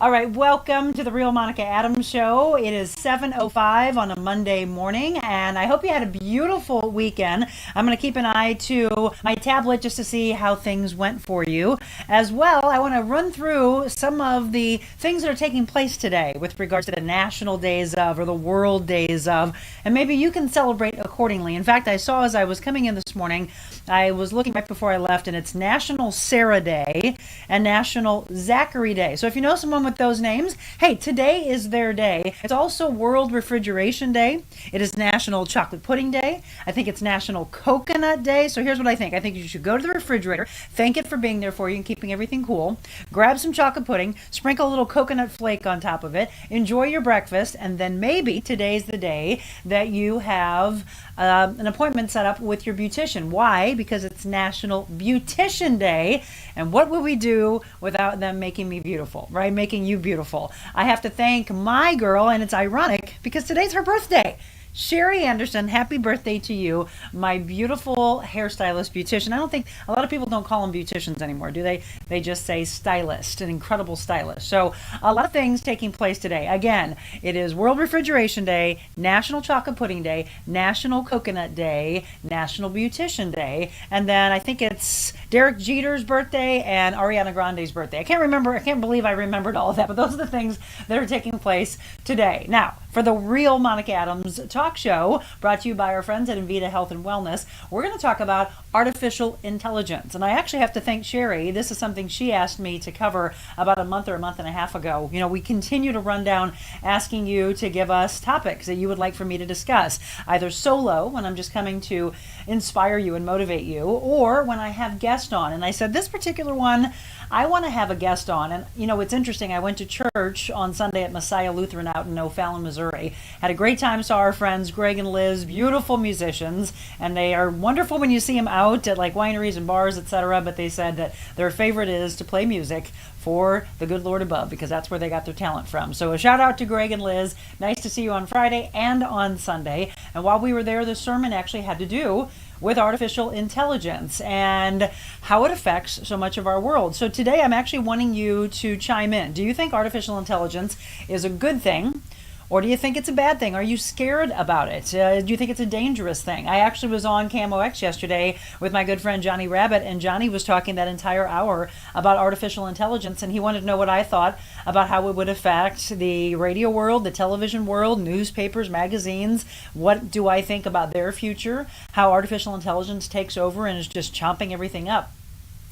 All right, welcome to the Real Monica Adams Show. It is 7:05 on a Monday morning, and I hope you had a beautiful weekend. I'm going to keep an eye to my tablet just to see how things went for you. As well, I want to run through some of the things that are taking place today with regards to the national days of or the world days of, and maybe you can celebrate accordingly. In fact, I saw as I was coming in this morning, I was looking right before I left, and it's National Sarah Day and National Zachary Day. So if you know someone with those names, hey, today is their day. It's also World Refrigeration Day. It is National Chocolate Pudding Day. I think it's National Coconut Day. So here's what I think. I think you should go to the refrigerator, thank it for being there for you and keeping everything cool, grab some chocolate pudding, sprinkle a little coconut flake on top of it, enjoy your breakfast, and then maybe today's the day that you have an appointment set up with your beautician. Why? Because it's National Beautician Day. And what would we do without them making me beautiful, right? Making you beautiful. I have to thank my girl, and it's ironic because today's her birthday. Sherry Anderson, happy birthday to you, my beautiful hairstylist beautician. I don't think a lot of people don't call them beauticians anymore, do they? They just say stylist, an incredible stylist. So a lot of things taking place today. Again, it is World Refrigeration Day, National Chocolate Pudding Day, National Coconut Day, National Beautician Day, and then I think it's Derek Jeter's birthday and Ariana Grande's birthday. I can't believe I remembered all of that, but those are the things that are taking place today. Now, for the Real Monica Adams talk show, brought to you by our friends at Invita Health and Wellness, we're going to talk about artificial intelligence. And I actually have to thank Sherry. This is something she asked me to cover about a month and a half ago. You know, we continue to run down asking you to give us topics that you would like for me to discuss, either solo, when I'm just coming to inspire you and motivate you, or when I have guests on. And I said, this particular one, I want to have a guest on. And, you know, it's interesting. I went to church on Sunday at Messiah Lutheran out in O'Fallon, Missouri. Had a great time, saw our friends, Greg and Liz, beautiful musicians. And they are wonderful when you see them out at like wineries and bars, etc. But they said that their favorite is to play music for the good Lord above, because that's where they got their talent from. So a shout out to Greg and Liz. Nice to see you on Friday and on Sunday. And while we were there, the sermon actually had to do with artificial intelligence and how it affects so much of our world. So today I'm actually wanting you to chime in. Do you think artificial intelligence is a good thing? Or do you think it's a bad thing? Are you scared about it? Do you think it's a dangerous thing? I actually was on Camo X yesterday with my good friend Johnny Rabbit, and Johnny was talking that entire hour about artificial intelligence, and he wanted to know what I thought about how it would affect the radio world, the television world, newspapers, magazines. What do I think about their future? How artificial intelligence takes over and is just chomping everything up.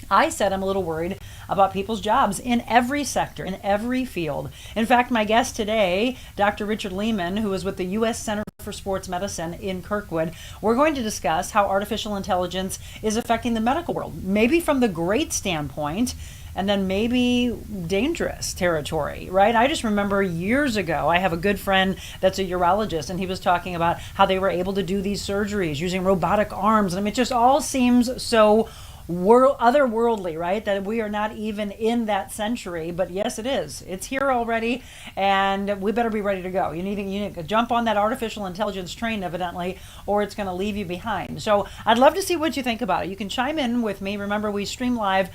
I said I'm a little worried about people's jobs in every sector, in every field. In fact, my guest today, Dr. Richard Lehman, who is with the U.S. Center for Sports Medicine in Kirkwood, we're going to discuss how artificial intelligence is affecting the medical world, maybe from the great standpoint, and then maybe dangerous territory, right? I just remember years ago, I have a good friend that's a urologist, and he was talking about how they were able to do these surgeries using robotic arms. I mean, it just all seems so otherworldly, right? That we are not even in that century, but yes, it is. It's here already, and we better be ready to go. You need to jump on that artificial intelligence train, evidently, or it's going to leave you behind. So I'd love to see what you think about it. You can chime in with me. Remember, we stream live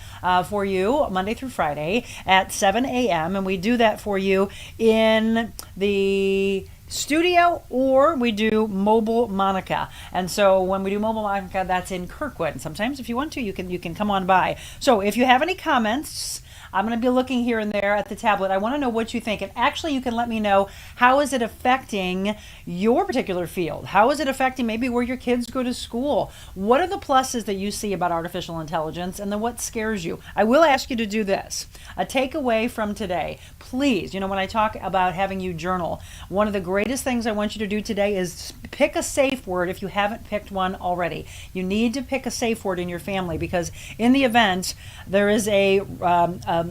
for you Monday through Friday at 7 a.m., and we do that for you in the studio, or we do Mobile Monica. And so when we do Mobile Monica, that's in Kirkwood. And sometimes if you want to, you can come on by. So if you have any comments, I'm going to be looking here and there at the tablet. I want to know what you think. And actually, you can let me know, how is it affecting your particular field? How is it affecting maybe where your kids go to school? What are the pluses that you see about artificial intelligence? And then what scares you? I will ask you to do this. A takeaway from today. Please, when I talk about having you journal, one of the greatest things I want you to do today is pick a safe word if you haven't picked one already. You need to pick a safe word in your family, because in the event there is a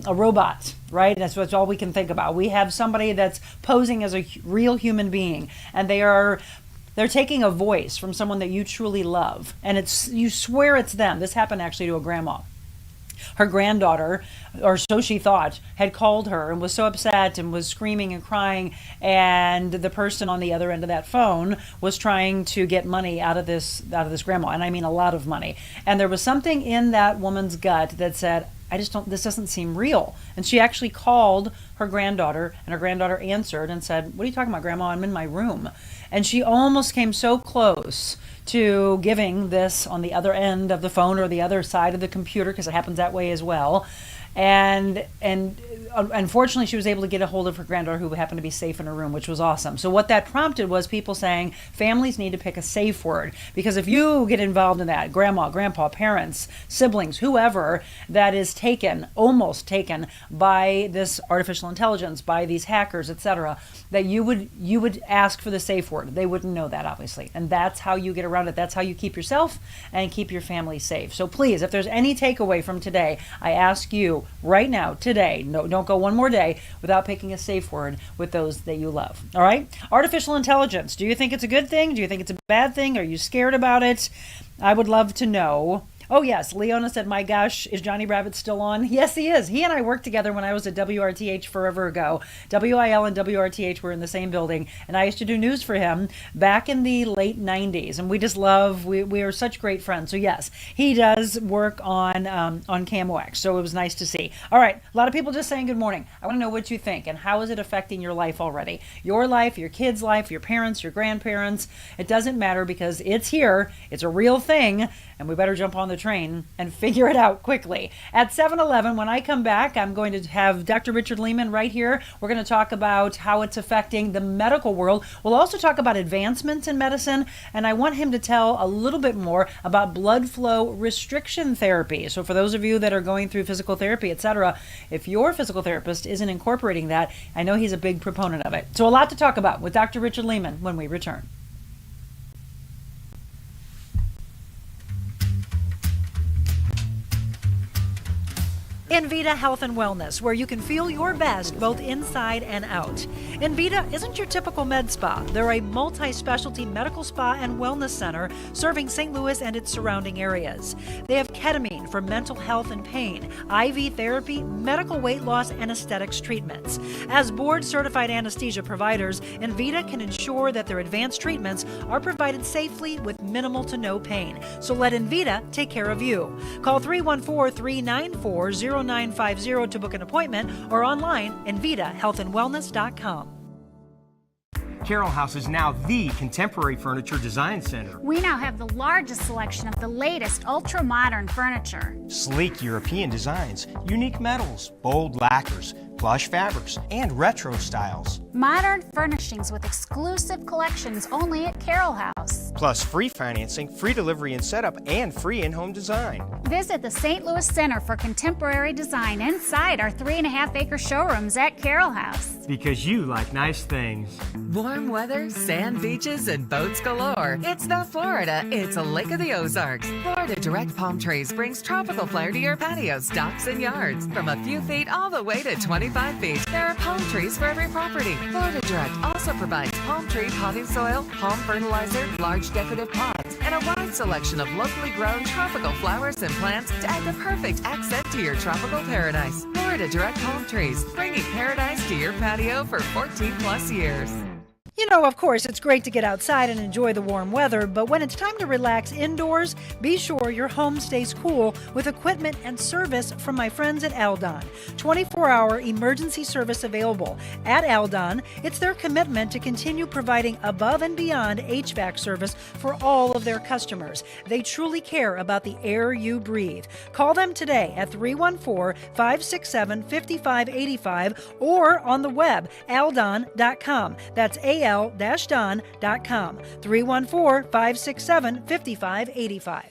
robot, right? That's all we can think about. We have somebody that's posing as a real human being, and they're taking a voice from someone that you truly love, and you swear it's them. This happened actually to a grandma. Her granddaughter, or so she thought, had called her and was so upset and was screaming and crying, and the person on the other end of that phone was trying to get money out of this grandma, and I mean a lot of money. And there was something in that woman's gut that said, I just don't, this doesn't seem real. And she actually called her granddaughter, and her granddaughter answered and said, what are you talking about, Grandma? I'm in my room. And she almost came so close to giving this on the other end of the phone or the other side of the computer, because it happens that way as well. And unfortunately, she was able to get a hold of her granddaughter, who happened to be safe in her room, which was awesome. So what that prompted was people saying families need to pick a safe word, because if you get involved in that, grandma, grandpa, parents, siblings, whoever, that is almost taken by this artificial intelligence, by these hackers, etc., that you would ask for the safe word. They wouldn't know that, obviously, and that's how you get around it. That's how you keep yourself and keep your family safe. So please, if there's any takeaway from today, I ask you right now, today, no, don't go one more day without picking a safe word with those that you love. All right? Artificial intelligence. Do you think it's a good thing? Do you think it's a bad thing? Are you scared about it? I would love to know. Oh, yes. Leona said, my gosh, is Johnny Rabbit still on? Yes, he is. He and I worked together when I was at WRTH forever ago. WIL and WRTH were in the same building, and I used to do news for him back in the late 90s. And we just we are such great friends. So, yes, he does work on CamOX. So it was nice to see. All right. A lot of people just saying good morning. I want to know what you think, and how is it affecting your life already? Your life, your kids' life, your parents, your grandparents. It doesn't matter, because it's here. It's a real thing, and we better jump on the train and figure it out quickly. At 7:11, when I come back, I'm going to have Dr. Richard Lehman right here. We're going to talk about how it's affecting the medical world. We'll also talk about advancements in medicine, and I want him to tell a little bit more about blood flow restriction therapy. So for those of you that are going through physical therapy, etc., if your physical therapist isn't incorporating that, I know he's a big proponent of it. So a lot to talk about with Dr. Richard Lehman when we return. Envita Health and Wellness, where you can feel your best both inside and out. Envita isn't your typical med spa. They're a multi-specialty medical spa and wellness center serving St. Louis and its surrounding areas. They have ketamine for mental health and pain, IV therapy, medical weight loss, and aesthetics treatments. As board-certified anesthesia providers, Envita can ensure that their advanced treatments are provided safely with minimal to no pain. So let Envita take care of you. Call 314-394-0950 to book an appointment, or online envitahealthandwellness.com. Carroll House is now the contemporary furniture design center. We now have the largest selection of the latest ultra-modern furniture. Sleek European designs, unique metals, bold lacquers, plush fabrics, and retro styles. Modern furnishings with exclusive collections only at Carroll House. Plus free financing, free delivery and setup, and free in-home design. Visit the St. Louis Center for Contemporary Design inside our 3.5-acre showrooms at Carroll House. Because you like nice things. Warm weather, sand beaches, and boats galore. It's not Florida, it's a Lake of the Ozarks. Florida Direct Palm Trees brings tropical flair to your patios, docks, and yards. From a few feet all the way to 25 feet, there are palm trees for every property. Florida Direct also provides palm tree potting soil, palm fertilizer, large decorative pots, and a wide selection of locally grown tropical flowers and plants to add the perfect accent to your tropical paradise. Florida Direct Palm Trees, bringing paradise to your patio for 14 plus years. You know, of course, it's great to get outside and enjoy the warm weather, but when it's time to relax indoors, be sure your home stays cool with equipment and service from my friends at Aldon. 24-hour emergency service available. At Aldon, it's their commitment to continue providing above and beyond HVAC service for all of their customers. They truly care about the air you breathe. Call them today at 314-567-5585 or on the web, aldon.com. That's al-don.com, 314-567-5585.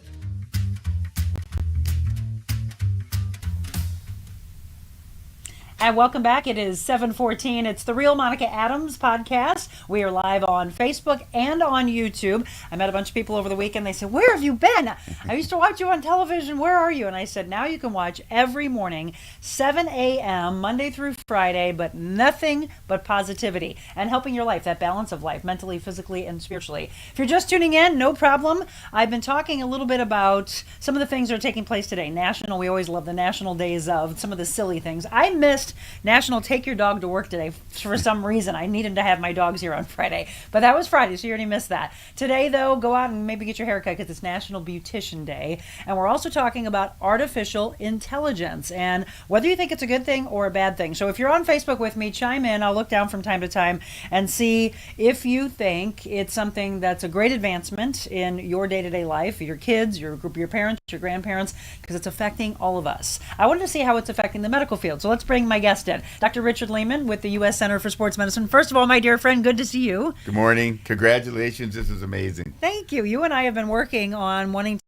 And welcome back. It is 7:14. It's the Real Monica Adams podcast. We are live on Facebook and on YouTube. I met a bunch of people over the weekend. They said, "Where have you been? I used to watch you on television. Where are you?" And I said, "Now you can watch every morning, 7 a.m., Monday through Friday, but nothing but positivity and helping your life, that balance of life, mentally, physically, and spiritually." If you're just tuning in, no problem. I've been talking a little bit about some of the things that are taking place today. We always love the national days of some of the silly things. I missed missed National Take Your Dog to Work Day for some reason. I needed to have my dogs here on Friday, but that was Friday, so you already missed that. Today, though, go out and maybe get your hair cut because it's National Beautician Day. And we're also talking about artificial intelligence and whether you think it's a good thing or a bad thing. So if you're on Facebook with me, chime in. I'll look down from time to time and see if you think it's something that's a great advancement in your day-to-day life, your kids, your group, your parents, your grandparents, because it's affecting all of us. I wanted to see how it's affecting the medical field. So let's bring my guest in. Dr. Richard Lehman with the U.S. Center for Sports Medicine. First of all, my dear friend, good to see you. Good morning. Congratulations. This is amazing. Thank you. You and I have been working on wanting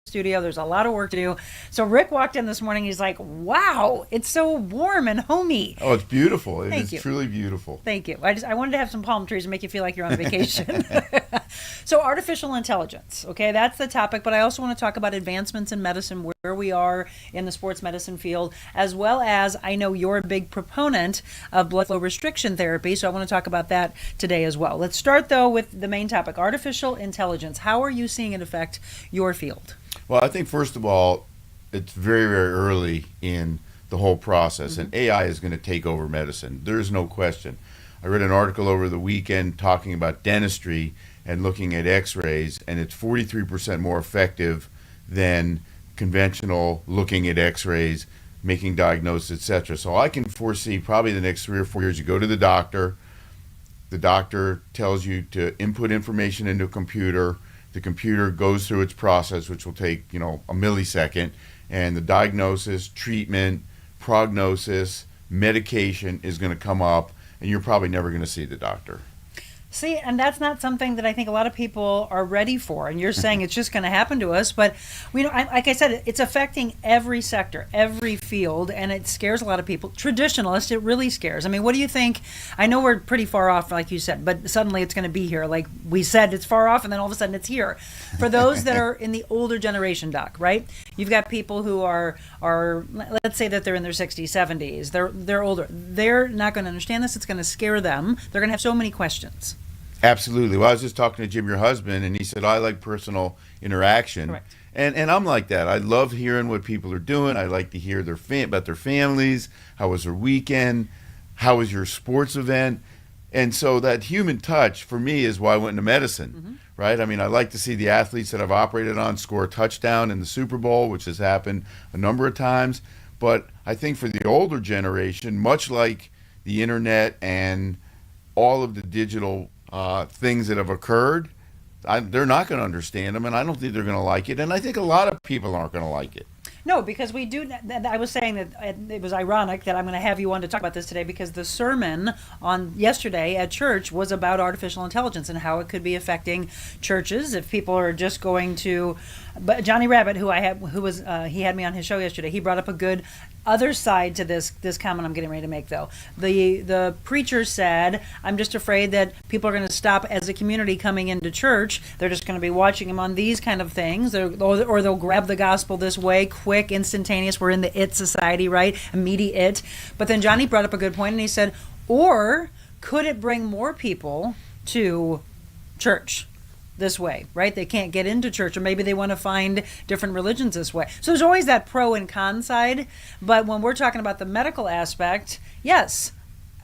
studio. There's a lot of work to do. So Rick walked in this morning. He's like, wow, it's so warm and homey. Oh, it's beautiful. It Thank is you. Truly beautiful. Thank you. I wanted to have some palm trees and make you feel like you're on vacation. So artificial intelligence, okay, that's the topic. But I also want to talk about advancements in medicine, where we are in the sports medicine field, as well as I know you're a big proponent of blood flow restriction therapy. So I want to talk about that today as well. Let's start, though, with the main topic, artificial intelligence. How are you seeing it affect your field? Well, I think, first of all, it's very, very early in the whole process, and AI is going to take over medicine. There's no question. I read an article over the weekend talking about dentistry and looking at x-rays, and it's 43% more effective than conventional looking at x-rays, making diagnosis, etc. So I can foresee probably the next 3 or 4 years, you go to the doctor tells you to input information into a computer, the computer goes through its process, which will take, a millisecond, and the diagnosis, treatment, prognosis, medication is going to come up, and you're probably never going to see the doctor. See, and that's not something that I think a lot of people are ready for. And you're saying it's just going to happen to us. But, like I said, it's affecting every sector, every field, and it scares a lot of people. Traditionalists, it really scares. I mean, what do you think? I know we're pretty far off, like you said, but suddenly it's going to be here. Like we said, it's far off, and then all of a sudden it's here. For those that are in the older generation, Doc, right? You've got people who are let's say that they're in their 60s, 70s. They're older. They're not going to understand this. It's going to scare them. They're going to have so many questions. Absolutely. Well, I was just talking to Jim, your husband, and he said, I like personal interaction. Correct. And I'm like that. I love hearing what people are doing. I like to hear about their families. How was their weekend? How was your sports event? And so that human touch, for me, is why I went into medicine, right? I mean, I like to see the athletes that I've operated on score a touchdown in the Super Bowl, which has happened a number of times. But I think for the older generation, much like the internet and all of the digital things that have occurred, they're not going to understand them, and I don't think they're going to like it, and I think a lot of people aren't going to like it. No, because we do. I was saying that it was ironic that I'm going to have you on to talk about this today, because the sermon on yesterday at church was about artificial intelligence and how it could be affecting churches if people are just going to. But Johnny Rabbit, he had me on his show yesterday. He brought up a good other side to this comment I'm getting ready to make, though. The preacher said, I'm just afraid that people are going to stop as a community coming into church. They're just going to be watching him on these kind of things, or they'll grab the gospel this way, quick, instantaneous. We're in the it society, right? Immediate. But then Johnny brought up a good point, and he said, or could it bring more people to church this way, right? They can't get into church, or maybe they want to find different religions this way. So there's always that pro and con side. But when we're talking about the medical aspect, yes.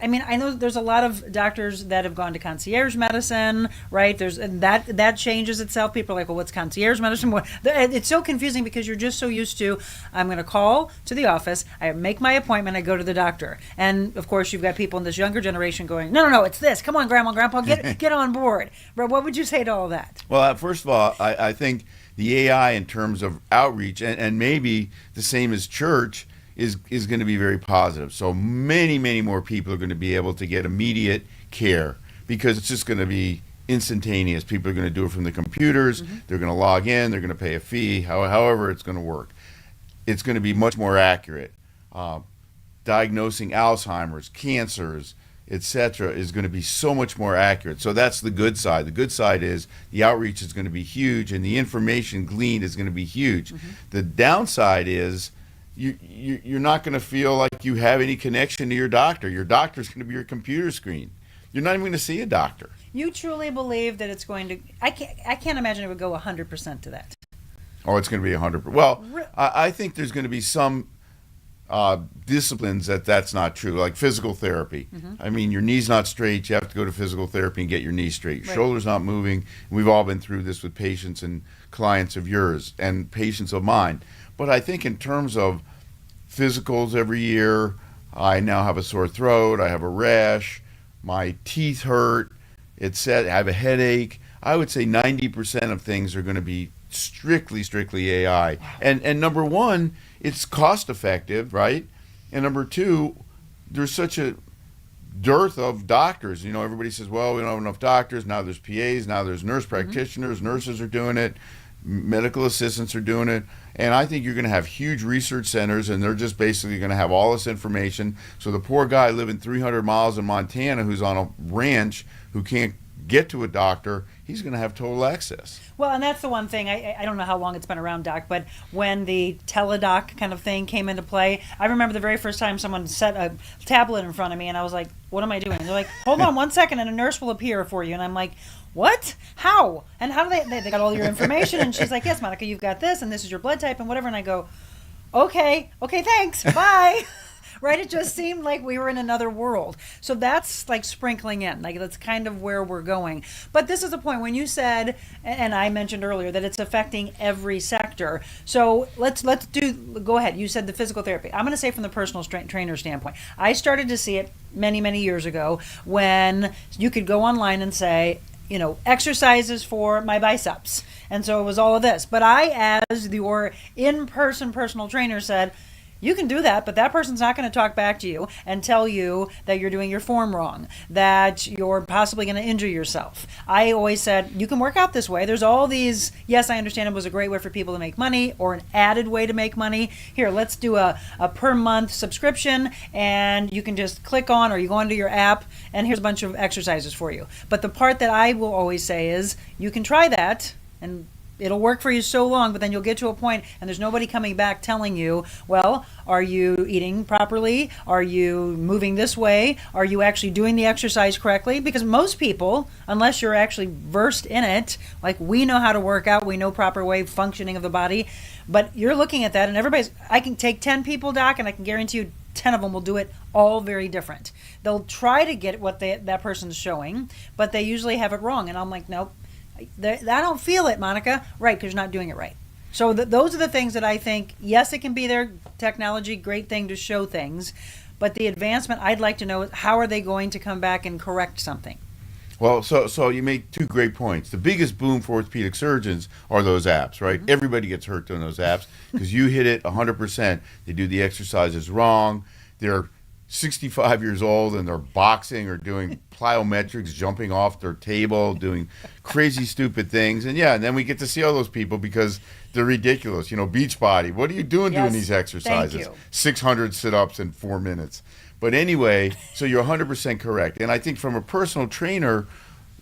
I mean, I know there's a lot of doctors that have gone to concierge medicine, right? And that changes itself. People are like, well, what's concierge medicine? It's so confusing because you're just so used to, I'm going to call to the office, I make my appointment, I go to the doctor. And of course, you've got people in this younger generation going, no, it's this. Come on, Grandma, Grandpa, get on board. But what would you say to all that? Well, first of all, I think the AI in terms of outreach, and maybe the same as church, is going to be very positive. So many, many more people are going to be able to get immediate care because it's just going to be instantaneous. People are going to do it from the computers. They're going to log in. They're going to pay a fee, however it's going to work. It's going to be much more accurate. Diagnosing Alzheimer's, cancers, etc. is going to be so much more accurate. So that's the good side. The good side is the outreach is going to be huge and the information gleaned is going to be huge. The downside is you're not going to feel like you have any connection to your doctor. Your doctor's going to be your computer screen. You're not even going to see a doctor. You truly believe that it's going to? I can't imagine it would go 100% to that. Oh, it's going to be 100%. Well, I think there's going to be some disciplines that's not true, like physical therapy. I mean, your knee's not straight, you have to go to physical therapy and get your knee straight. Your shoulder's not moving. We've all been through this with patients and clients of yours and patients of mine. But I think in terms of physicals every year, I now have a sore throat, I have a rash, my teeth hurt, I have a headache. I would say 90% of things are going to be strictly AI. And number one, it's cost effective, right? And number two, there's such a dearth of doctors. Everybody says, well, we don't have enough doctors. Now there's PAs, now there's nurse practitioners, nurses are doing it, medical assistants are doing it. And I think you're going to have huge research centers, and they're just basically going to have all this information. So the poor guy living 300 miles in Montana who's on a ranch who can't get to a doctor, he's going to have total access. Well, and that's the one thing, I don't know how long it's been around, Doc, but when the teledoc kind of thing came into play, I remember the very first time someone set a tablet in front of me, and I was like, what am I doing? And they're like, hold on 1 second, and a nurse will appear for you. And I'm like, what? How? And how do they got all your information? And she's like, yes, Monica, you've got this, and this is your blood type, and whatever. And I go, okay, thanks, bye. Right? It just seemed like we were in another world. So that's like sprinkling in. Like that's kind of where we're going. But this is the point when you said, and I mentioned earlier, that it's affecting every sector. So let's go ahead. You said the physical therapy. I'm going to say from the personal trainer standpoint. I started to see it many years ago when you could go online and say, exercises for my biceps. And so it was all of this. But I, as your in-person personal trainer, said, you can do that, but that person's not going to talk back to you and tell you that you're doing your form wrong, that you're possibly going to injure yourself. I always said, you can work out this way. There's all these, yes, I understand it was a great way for people to make money or an added way to make money. Here, let's do a per month subscription, and you can just click on, or you go onto your app, and here's a bunch of exercises for you. But the part that I will always say is, you can try that, and it'll work for you so long, but then you'll get to a point and there's nobody coming back telling you, well, are you eating properly? Are you moving this way? Are you actually doing the exercise correctly? Because most people, unless you're actually versed in it, like we know how to work out, we know proper way functioning of the body, but you're looking at that and I can take 10 people, Doc, and I can guarantee you 10 of them will do it all very different. They'll try to get what that person's showing, but they usually have it wrong. And I'm like, nope. I don't feel it, Monica. Right, because you're not doing it right. So those are the things that I think, yes, it can be there, technology, great thing to show things, but the advancement I'd like to know is how are they going to come back and correct something? Well, so you make two great points. The biggest boom for orthopedic surgeons are those apps, right? Everybody gets hurt doing those apps because you hit it 100%. They do the exercises wrong. They're 65 years old and they're boxing or doing plyometrics, jumping off their table, doing crazy stupid things. And then we get to see all those people because they're ridiculous. Beachbody, what are you doing doing these exercises? 600 sit-ups in 4 minutes. But anyway, so you're 100% correct. And I think from a personal trainer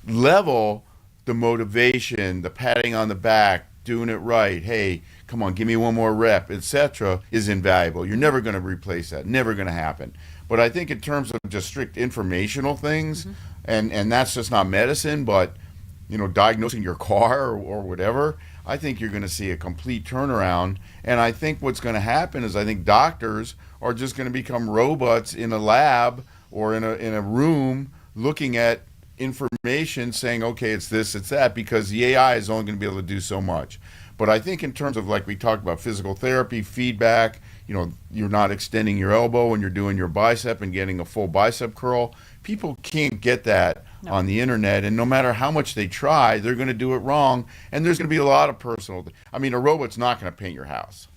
level, the motivation, the patting on the back, doing it right, hey, come on, give me one more rep, etc., is invaluable. You're never going to replace that, never going to happen. But I think in terms of just strict informational things, and that's just not medicine, but diagnosing your car or whatever, I think you're going to see a complete turnaround. And I think what's going to happen is I think doctors are just going to become robots in a lab or in a room looking at information saying, okay, it's this, it's that, because the AI is only going to be able to do so much. But I think in terms of, like we talked about, physical therapy, feedback, you're not extending your elbow when you're doing your bicep and getting a full bicep curl. People can't get that on the internet, and no matter how much they try, they're going to do it wrong, and there's going to be a lot of a robot's not going to paint your house.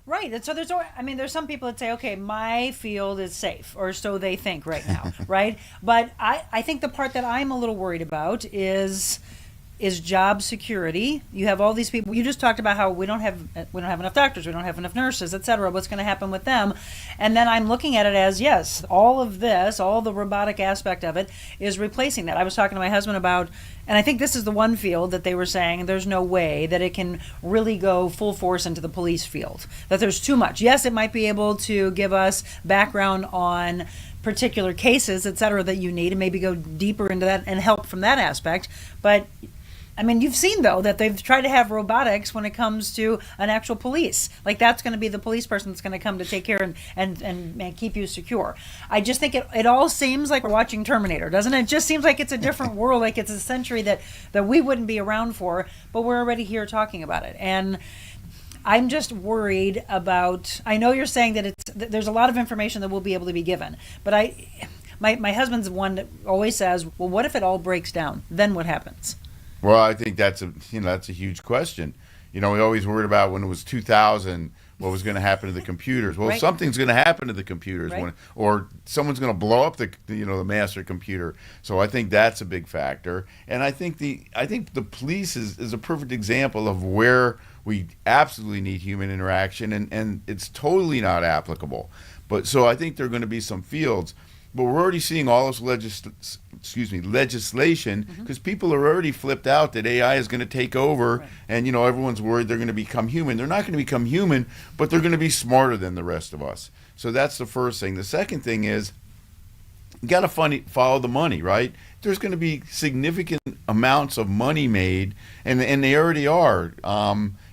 Right. And so there's some people that say, okay, my field is safe, or so they think right now, right? But I think the part that I'm a little worried about is job security. You have all these people. You just talked about how we don't have enough doctors, we don't have enough nurses, et cetera. What's going to happen with them? And then I'm looking at it as, yes, all of this, all the robotic aspect of it is replacing that. I was talking to my husband about, and I think this is the one field that they were saying there's no way that it can really go full force into the police field, that there's too much. Yes, it might be able to give us background on particular cases, et cetera, that you need, and maybe go deeper into that and help from that aspect. But I mean, you've seen, though, that they've tried to have robotics when it comes to an actual police. Like, that's going to be the police person that's going to come to take care and keep you secure. I just think it all seems like we're watching Terminator, doesn't it? It just seems like it's a different world, like it's a century that we wouldn't be around for, but we're already here talking about it. And I'm just worried about, I know you're saying that there's a lot of information that will be able to be given, but my husband's one that always says, well, what if it all breaks down? Then what happens? Well, I think that's a huge question. We always worried about when it was 2000, what was going to happen to the computers. Well, Right. something's going to happen to the computers, Right. or someone's going to blow up the master computer. So I think that's a big factor. And I think the police is a perfect example of where we absolutely need human interaction, and it's totally not applicable. But so I think there are going to be some fields. But we're already seeing all this legislation because people are already flipped out that AI is going to take over, Right. and everyone's worried they're going to become human. They're not going to become human, but they're going to be smarter than the rest of us. So that's the first thing. The second thing is you got to follow the money, right? There's going to be significant amounts of money made, and they already are.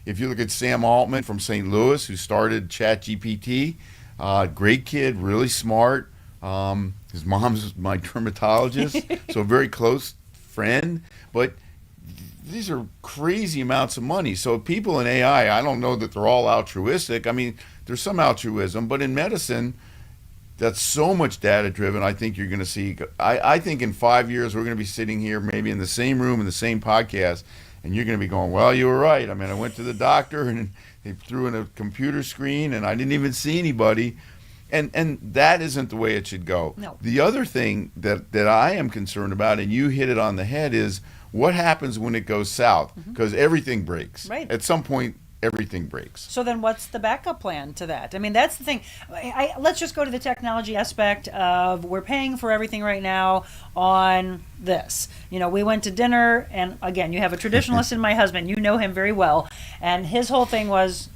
If you look at Sam Altman from St. Louis, who started ChatGPT, great kid, really smart. His mom's my dermatologist, so a very close friend. But these are crazy amounts of money. So people in AI, I don't know that they're all altruistic. I mean, there's some altruism, but in medicine, that's so much data driven. I think you're going to see, I think in 5 years, we're going to be sitting here maybe in the same room in the same podcast, and you're going to be going, well, you were right. I mean, I went to the doctor and they threw in a computer screen and I didn't even see anybody. And that isn't the way it should go. No. The other thing that I am concerned about, and you hit it on the head, is what happens when it goes south? Because everything breaks. Right. At some point, everything breaks. So then what's the backup plan to that? I mean, that's the thing. Let's just go to the technology aspect of we're paying for everything right now on this. We went to dinner, and again, you have a traditionalist in my husband. You know him very well. And his whole thing was,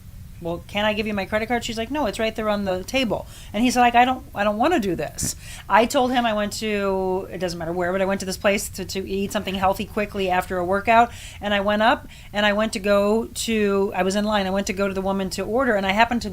well, can I give you my credit card? She's like, no, it's right there on the table. And he's like, I don't want to do this. I told him I went to, it doesn't matter where, but I went to this place to eat something healthy quickly after a workout. And I went up and I went to I was in line. I went to go to the woman to order, and I happened to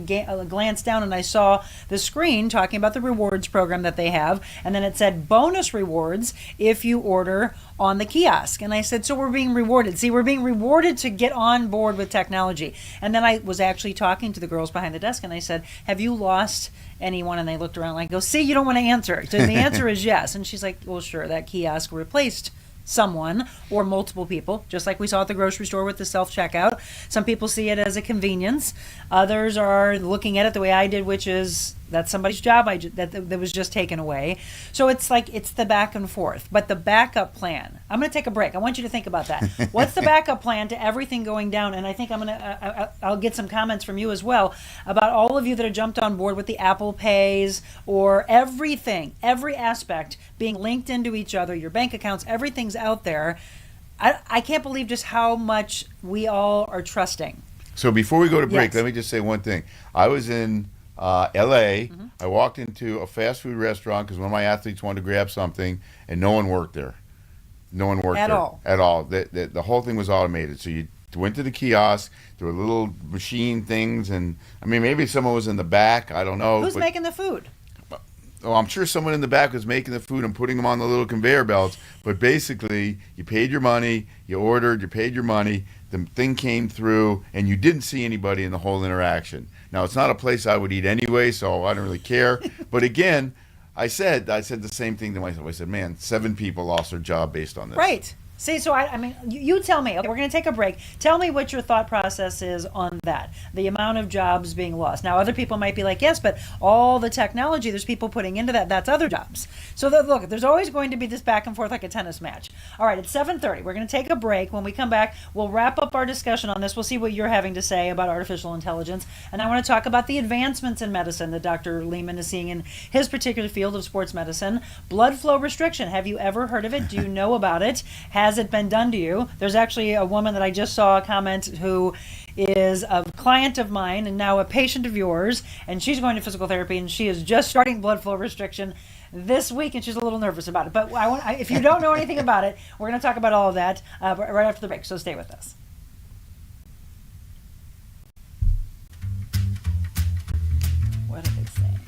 glance down and I saw the screen talking about the rewards program that they have. And then it said bonus rewards if you order on the kiosk. And I said, so we're being rewarded. See, we're being rewarded to get on board with technology. And then I was actually talking to the girls behind the desk, and I said, have you lost anyone? And they looked around like, go, see, you don't want to answer. So the answer is yes. And she's like, well, sure, that kiosk replaced someone or multiple people, just like we saw at the grocery store with the self-checkout. Some people see it as a convenience. Others are looking at it the way I did, which is that's somebody's job that was just taken away. So it's like it's the back and forth. But the backup plan, I'm going to take a break. I want you to think about that. What's the backup plan to everything going down? And I think I'll get some comments from you as well about all of you that have jumped on board with the Apple Pays or everything, every aspect being linked into each other, your bank accounts, everything's out there. I can't believe just how much we all are trusting. So before we go to break, Yes. let me just say one thing. I was in L.A. I walked into a fast food restaurant because one of my athletes wanted to grab something, and no one worked there. No one worked At there. all. At all. The whole thing was automated. So you went to the kiosk, there were little machine things, and I mean, maybe someone was in the back. I don't know. Who's but- making the food? Oh, I'm sure someone in the back was making the food and putting them on the little conveyor belts. But basically, you paid your money, you ordered, you paid your money, the thing came through, and you didn't see anybody in the whole interaction. Now, it's not a place I would eat anyway, so I don't really care. But again, I said the same thing to myself. I said, man, 7 people lost their job based on this. Right. See, so I mean, you tell me. Okay, we're going to take a break. Tell me what your thought process is on that, the amount of jobs being lost. Now, other people might be like, yes, but all the technology there's people putting into that's other jobs. So, look, there's always going to be this back and forth like a tennis match. All right, it's 7:30. We're going to take a break. When we come back, we'll wrap up our discussion on this. We'll see what you're having to say about artificial intelligence. And I want to talk about the advancements in medicine that Dr. Lehman is seeing in his particular field of sports medicine. Blood flow restriction. Have you ever heard of it? Do you know about it? Has it been done to you? There's actually a woman that I just saw comment who is a client of mine and now a patient of yours, and she's going to physical therapy, and she is just starting blood flow restriction this week, and she's a little nervous about it. But if you don't know anything about it, we're going to talk about all of that right after the break, so stay with us. What are they saying?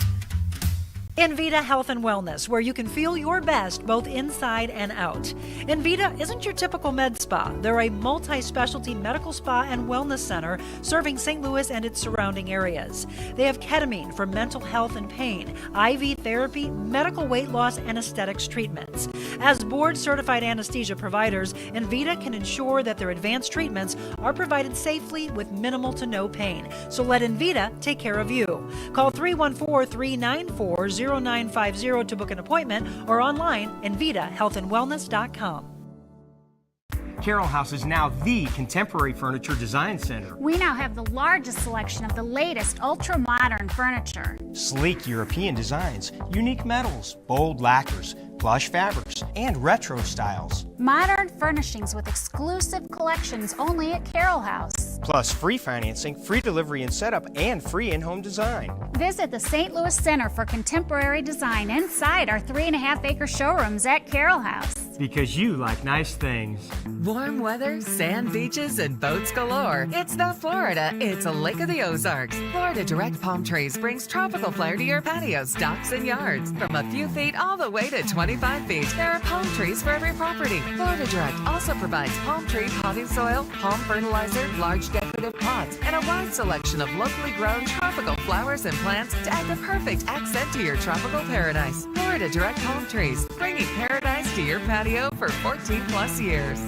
Envita Health and Wellness, where you can feel your best both inside and out. Envita isn't your typical med spa. They're a multi-specialty medical spa and wellness center serving St. Louis and its surrounding areas. They have ketamine for mental health and pain, IV therapy, medical weight loss, and aesthetics treatments. As board-certified anesthesia providers, Envita can ensure that their advanced treatments are provided safely with minimal to no pain. So let Envita take care of you. Call 314-394-0950 to book an appointment or online envitahealthandwellness.com. Carroll House is now the contemporary furniture design center. We now have the largest selection of the latest ultra-modern furniture. Sleek European designs, unique metals, bold lacquers, plush fabrics, and retro styles. Modern furnishings with exclusive collections only at Carroll House. Plus free financing, free delivery and setup, and free in-home design. Visit the St. Louis Center for Contemporary Design inside our 3.5-acre showrooms at Carroll House. Because you like nice things. Warm weather, sand beaches, and boats galore. It's not Florida, it's a Lake of the Ozarks. Florida Direct Palm Trees brings tropical flair to your patios, docks, and yards. From a few feet all the way to 25 feet, there are palm trees for every property. Florida Direct also provides palm tree potting soil, palm fertilizer, large decorative pots, and a wide selection of locally grown tropical flowers and plants to add the perfect accent to your tropical paradise. Florida Direct Palm Trees, bringing paradise to your patio for 14 plus years.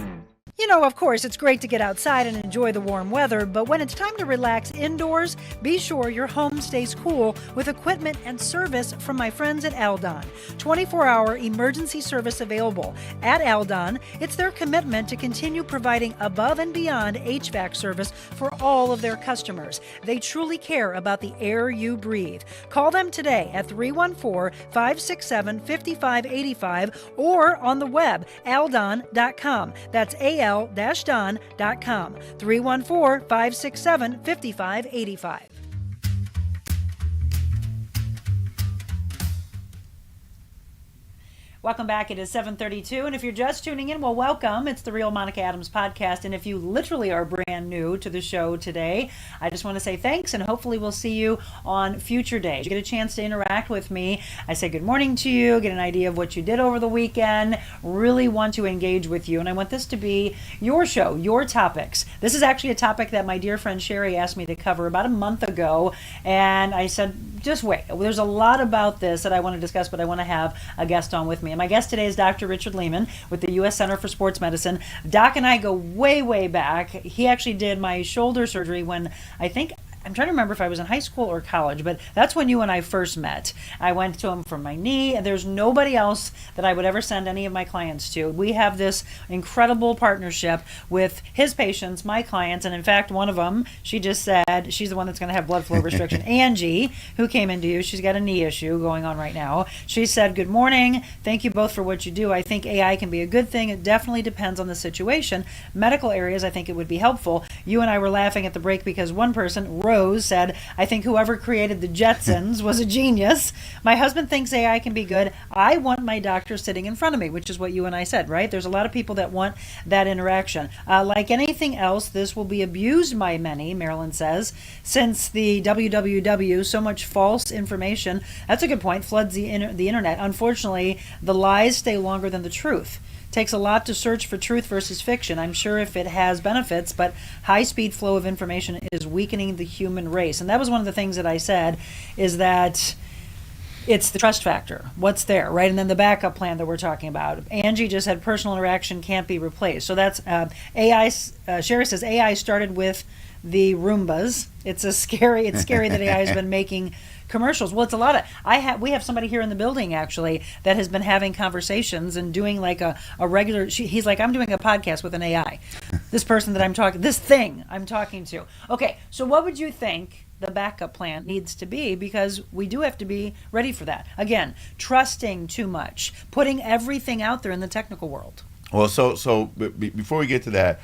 You know, of course, it's great to get outside and enjoy the warm weather, but when it's time to relax indoors, be sure your home stays cool with equipment and service from my friends at Aldon. 24-hour emergency service available. At Aldon, it's their commitment to continue providing above and beyond HVAC service for all of their customers. They truly care about the air you breathe. Call them today at 314-567-5585 or on the web, aldon.com. That's al-don.com, 314-567-5585. Welcome back. It is 7:32, and if you're just tuning in, well, welcome. It's the Real Monica Adams podcast, and if you literally are brand new to the show today, I just want to say thanks, and hopefully we'll see you on future days. You get a chance to interact with me. I say good morning to you, get an idea of what you did over the weekend, really want to engage with you, and I want this to be your show, your topics. This is actually a topic that my dear friend Sherry asked me to cover about a month ago, and I said, just wait. There's a lot about this that I want to discuss, but I want to have a guest on with me. And my guest today is Dr. Richard Lehman with the U.S. Center for Sports Medicine. Doc and I go way, way back. He actually did my shoulder surgery when I'm trying to remember if I was in high school or college, but that's when you and I first met. I went to him for my knee, and there's nobody else that I would ever send any of my clients to. We have this incredible partnership with his patients, my clients, and in fact, one of them, she just said, she's the one that's going to have blood flow restriction. Angie, who came into you, she's got a knee issue going on right now. She said, good morning. Thank you both for what you do. I think AI can be a good thing. It definitely depends on the situation. Medical areas, I think it would be helpful. You and I were laughing at the break because one person, Rose, said, I think whoever created the Jetsons was a genius. My husband thinks AI can be good. I want my doctor sitting in front of me, which is what you and I said, right? There's a lot of people that want that interaction. Like anything else, this will be abused by many, Marilyn says, since the www, so much false information, that's a good point, floods the internet. Unfortunately, the lies stay longer than the truth. Takes a lot to search for truth versus fiction. I'm sure if it has benefits, but high-speed flow of information is weakening the human race. And that was one of the things that I said, is that it's the trust factor. What's there, right? And then the backup plan that we're talking about. Angie just said personal interaction can't be replaced. So that's AI. Sherry says AI started with the Roombas. It's scary that AI has been making commercials. Well, it's a lot of, we have somebody here in the building actually that has been having conversations and doing like a regular, he's like, I'm doing a podcast with an AI. This person that this thing I'm talking to. Okay, so what would you think the backup plan needs to be? Because we do have to be ready for that. Again, trusting too much, putting everything out there in the technical world. Well, so before we get to that,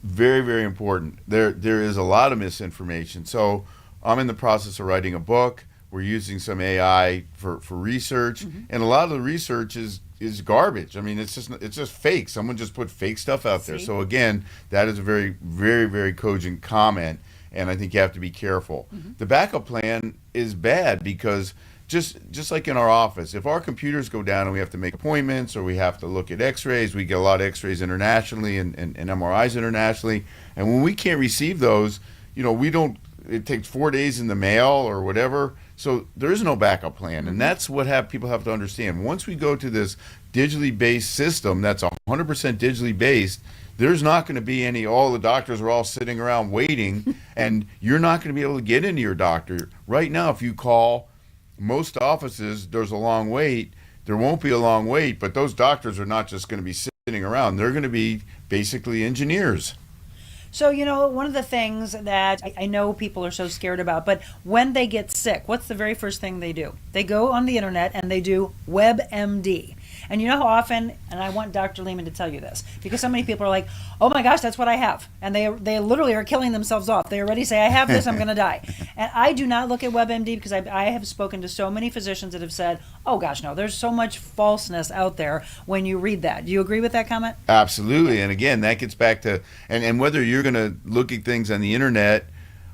very, very important. There is a lot of misinformation. So I'm in the process of writing a book. We're using some AI for research, and a lot of the research is garbage. I mean, it's just fake. Someone just put fake stuff out there. So again, that is a very, very, very cogent comment, and I think you have to be careful. The backup plan is bad because just like in our office, if our computers go down and we have to make appointments or we have to look at x-rays, we get a lot of x-rays internationally and MRIs internationally, and when we can't receive those, it takes 4 days in the mail or whatever, so there is no backup plan. And that's what people have to understand. Once we go to this digitally based system that's 100% digitally based, there's not going to be all the doctors are all sitting around waiting, and you're not going to be able to get into your doctor. Right now, if you call most offices, there's a long wait. There won't be a long wait, but those doctors are not just going to be sitting around. They're going to be basically engineers. So, one of the things that I know people are so scared about, but when they get sick, what's the very first thing they do? They go on the internet and they do WebMD. And you know how often, and I want Dr. Lehman to tell you this, because so many people are like, oh my gosh, that's what I have. And they literally are killing themselves off. They already say, I have this, I'm going to die. And I do not look at WebMD because I have spoken to so many physicians that have said, oh gosh, no, there's so much falseness out there when you read that. Do you agree with that comment? Absolutely. And again, that gets back to, and whether you're going to look at things on the internet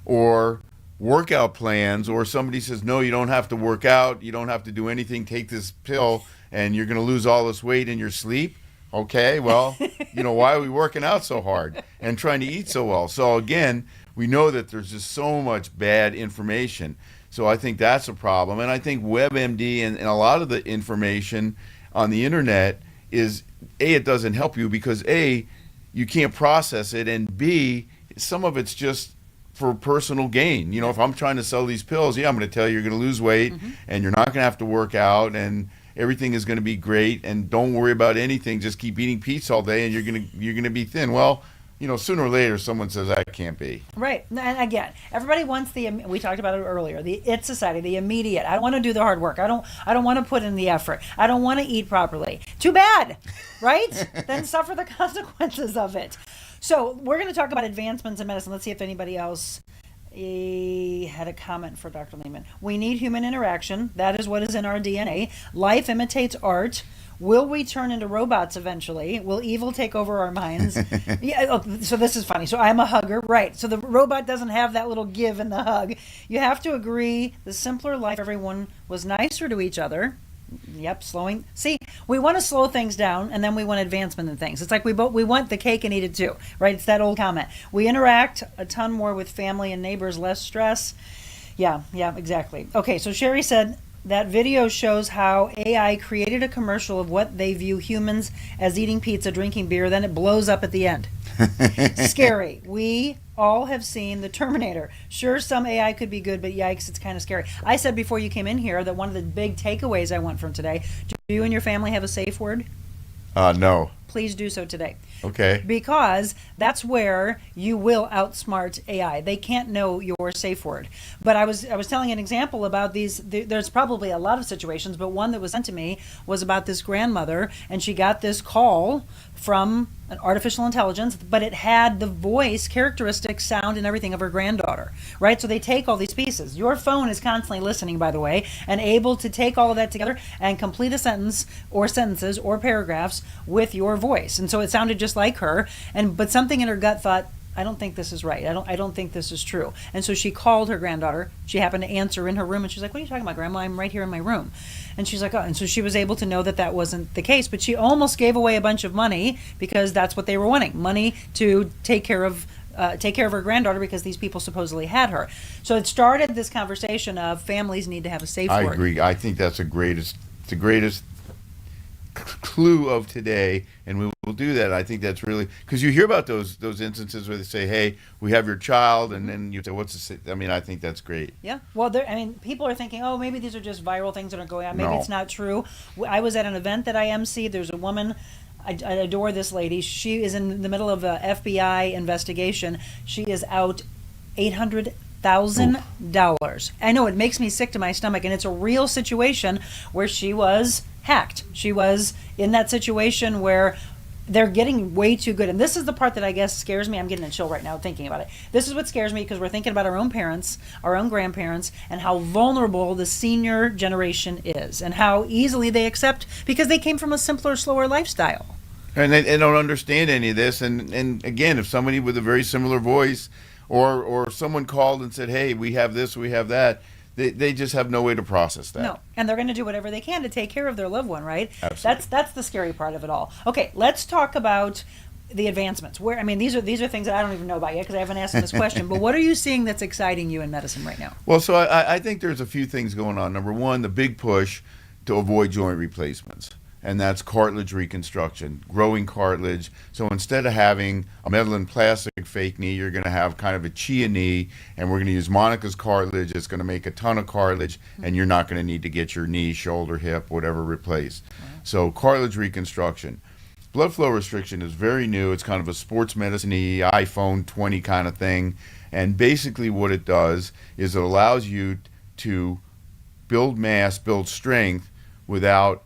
or workout plans, or somebody says, no, you don't have to work out, you don't have to do anything, take this pill, and you're going to lose all this weight in your sleep. Okay, well, why are we working out so hard and trying to eat so well? So again, we know that there's just so much bad information. So I think that's a problem. And I think WebMD and a lot of the information on the internet is, A, it doesn't help you because A, you can't process it, and B, some of it's just for personal gain. If I'm trying to sell these pills, I'm going to tell you you're going to lose weight and you're not going to have to work out and everything is going to be great and don't worry about anything. Just keep eating pizza all day and you're going to be thin. Well, sooner or later someone says that can't be. Right. And again, everybody wants we talked about it earlier, the it society, the immediate. I don't want to do the hard work. I don't want to put in the effort. I don't want to eat properly. Too bad, right? Then suffer the consequences of it. So we're going to talk about advancements in medicine. Let's see if anybody else had a comment for Dr. Lehman. We need human interaction. That is what is in our DNA. Life imitates art. Will we turn into robots eventually? Will evil take over our minds? So this is funny. So I'm a hugger, right? So the robot doesn't have that little give in the hug. You have to agree, the simpler life, everyone was nicer to each other. Yep, slowing. See, we want to slow things down, and then we want advancement in things. It's like we want the cake and eat it too, right? It's that old comment. We interact a ton more with family and neighbors, less stress. Yeah, exactly. Okay, so Sherry said that video shows how AI created a commercial of what they view humans as eating pizza, drinking beer, then it blows up at the end. Scary. We all have seen The Terminator. Sure, some AI could be good, but yikes, it's kind of scary. I said before you came in here that one of the big takeaways I want from today, do you and your family have a safe word? No. Please do so today. Okay. Because that's where you will outsmart AI. They can't know your safe word. But I was telling an example about these. There's probably a lot of situations, but one that was sent to me was about this grandmother, and she got this call from an artificial intelligence, but it had the voice, characteristics, sound, and everything of her granddaughter, right? So they take all these pieces. Your phone is constantly listening, by the way, and able to take all of that together and complete a sentence or sentences or paragraphs with your voice. And so it sounded just like her, but something in her gut thought, I don't think this is right. I don't think this is true. And so she called her granddaughter. She happened to answer in her room, and she's like, what are you talking about, Grandma? I'm right here in my room. And she's like, oh. And so she was able to know that that wasn't the case, but she almost gave away a bunch of money because that's what they were wanting, money to take care of her granddaughter because these people supposedly had her. So it started this conversation of families need to have a safe word. I agree. I think that's the greatest clue of today, and we will do that. I think that's really, because you hear about those instances where they say, hey, we have your child, and then you say, what's the, I mean, I think that's great. Yeah. Well, people are thinking, oh, maybe these are just viral things that are going on. Maybe No. It's not true. I was at an event that I emceed. There's a woman, I adore this lady. She is in the middle of a FBI investigation. She is out $800,000. I know, it makes me sick to my stomach, and it's a real situation where she was hacked. She was in that situation where they're getting way too good. And this is the part that I guess scares me. I'm getting a chill right now thinking about it. This is what scares me because we're thinking about our own parents, our own grandparents, and how vulnerable the senior generation is and how easily they accept because they came from a simpler, slower lifestyle. And they don't understand any of this. And again, if somebody with a very similar voice or someone called and said, hey, we have this, we have that, they just have no way to process that. No, and they're going to do whatever they can to take care of their loved one, right? Absolutely. That's the scary part of it all. Okay, let's talk about the advancements. These are things that I don't even know about yet because I haven't asked them this question. But what are you seeing that's exciting you in medicine right now? Well, so I think there's a few things going on. Number one, the big push to avoid joint replacements. And that's cartilage reconstruction, growing cartilage. So instead of having a metal and plastic fake knee, you're going to have kind of a chia knee, and we're going to use Monica's cartilage. It's going to make a ton of cartilage, and you're not going to need to get your knee, shoulder, hip, whatever replaced. Wow. So cartilage reconstruction. Blood flow restriction is very new. It's kind of a sports medicine-y, iPhone 20 kind of thing. And basically what it does is it allows you to build mass, build strength without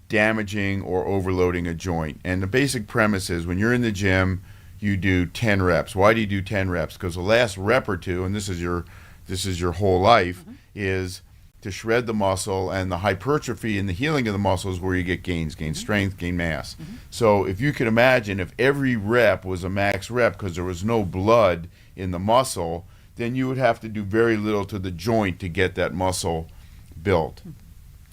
damaging or overloading a joint. And the basic premise is when you're in the gym, you do 10 reps. Why do you do 10 reps? Because the last rep or two, and this is your whole life, is to shred the muscle, and the hypertrophy and the healing of the muscle is where you get gains, gain strength, gain mass. So if you could imagine if every rep was a max rep because there was no blood in the muscle, then you would have to do very little to the joint to get that muscle built.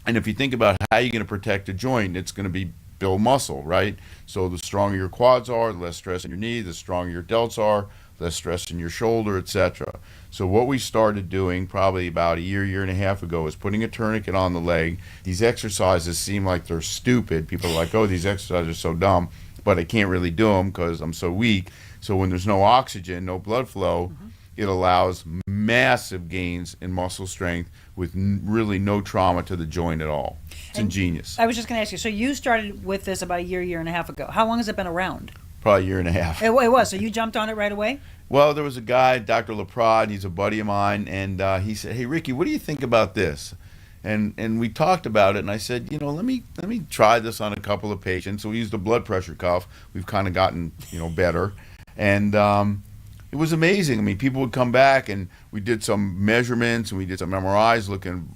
And if you think about how you're going to protect a joint, it's going to be build muscle, right? So the stronger your quads are, the less stress in your knee, the stronger your delts are, less stress in your shoulder, etc. So what we started doing probably about a year and a half ago is putting a tourniquet on the leg. These exercises seem like they're stupid. People are like, oh, these exercises are so dumb, but I can't really do them because I'm so weak. So when there's no oxygen, no blood flow, it allows massive gains in muscle strength with really no trauma to the joint at all. It's ingenious. I was just going to ask you, so you started with this about a year and a half ago. How long has it been around? Probably a year and a half. It was. So you jumped on it right away? Well, there was a guy, Dr. LaPrade, he's a buddy of mine, and he said, hey, Ricky, what do you think about this? And we talked about it, and I said, let me try this on a couple of patients. So we used a blood pressure cuff. We've kind of gotten, better. And it was amazing. I mean, people would come back, and we did some measurements, and we did some MRIs looking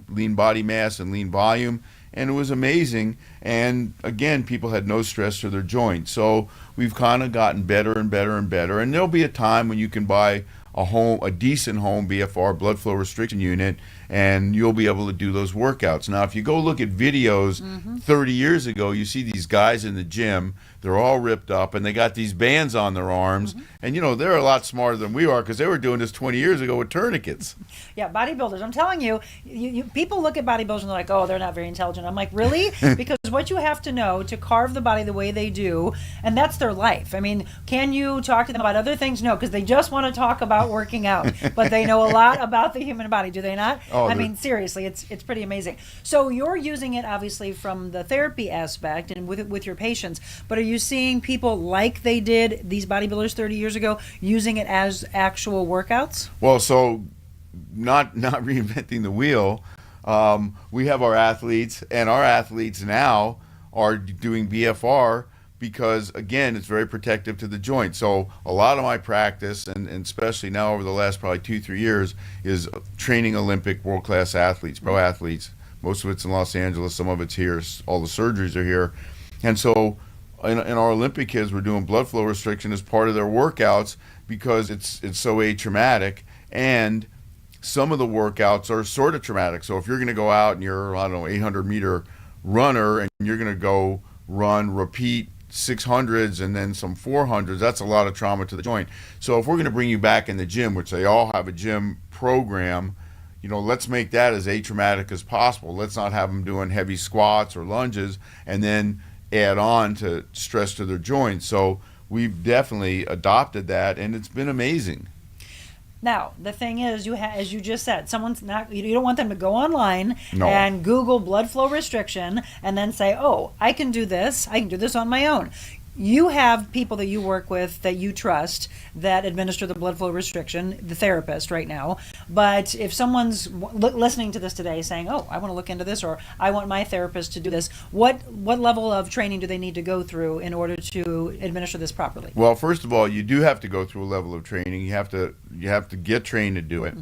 lean body mass and lean volume, and it was amazing. And again, people had no stress to their joints. So we've kind of gotten better and better and better. And there'll be a time when you can buy a decent home BFR, blood flow restriction unit, and you'll be able to do those workouts. Now, if you go look at videos 30 years ago, you see these guys in the gym, they're all ripped up, and they got these bands on their arms, and they're a lot smarter than we are because they were doing this 20 years ago with tourniquets. Yeah, bodybuilders. I'm telling you, people look at bodybuilders and they're like, oh, they're not very intelligent. I'm like, really? Because what you have to know to carve the body the way they do, and that's their life. I mean, can you talk to them about other things? No, because they just want to talk about working out, but they know a lot about the human body, do they not? Oh, I mean, seriously, it's pretty amazing. So you're using it obviously from the therapy aspect and with your patients, but are you seeing people like they did, these bodybuilders 30 years ago, using it as actual workouts? Well, so not reinventing the wheel, we have our athletes, and our athletes now are doing BFR because, again, it's very protective to the joint. So a lot of my practice, and especially now over the last probably 2-3 years, is training Olympic world-class athletes, pro athletes. Most of it's in Los Angeles, some of it's here, all the surgeries are here. And so in our Olympic kids, we're doing blood flow restriction as part of their workouts because it's so atraumatic, and some of the workouts are sort of traumatic. So if you're going to go out and you're, 800-meter runner, and you're going to go run, repeat 600s and then some 400s, that's a lot of trauma to the joint. So if we're going to bring you back in the gym, which they all have a gym program, let's make that as atraumatic as possible. Let's not have them doing heavy squats or lunges and then add on to stress to their joints. So we've definitely adopted that, and it's been amazing. Now, the thing is, as you just said, you don't want them to go online No. and Google blood flow restriction and then say, oh, I can do this on my own. you have people that you work with that you trust that administer the blood flow restriction, the therapist right now. But if someone's listening to this today saying, oh, I want to look into this, or I want my therapist to do this, what level of training do they need to go through in order to administer this properly? Well, first of all, you do have to go through a level of training. You have to get trained to do it.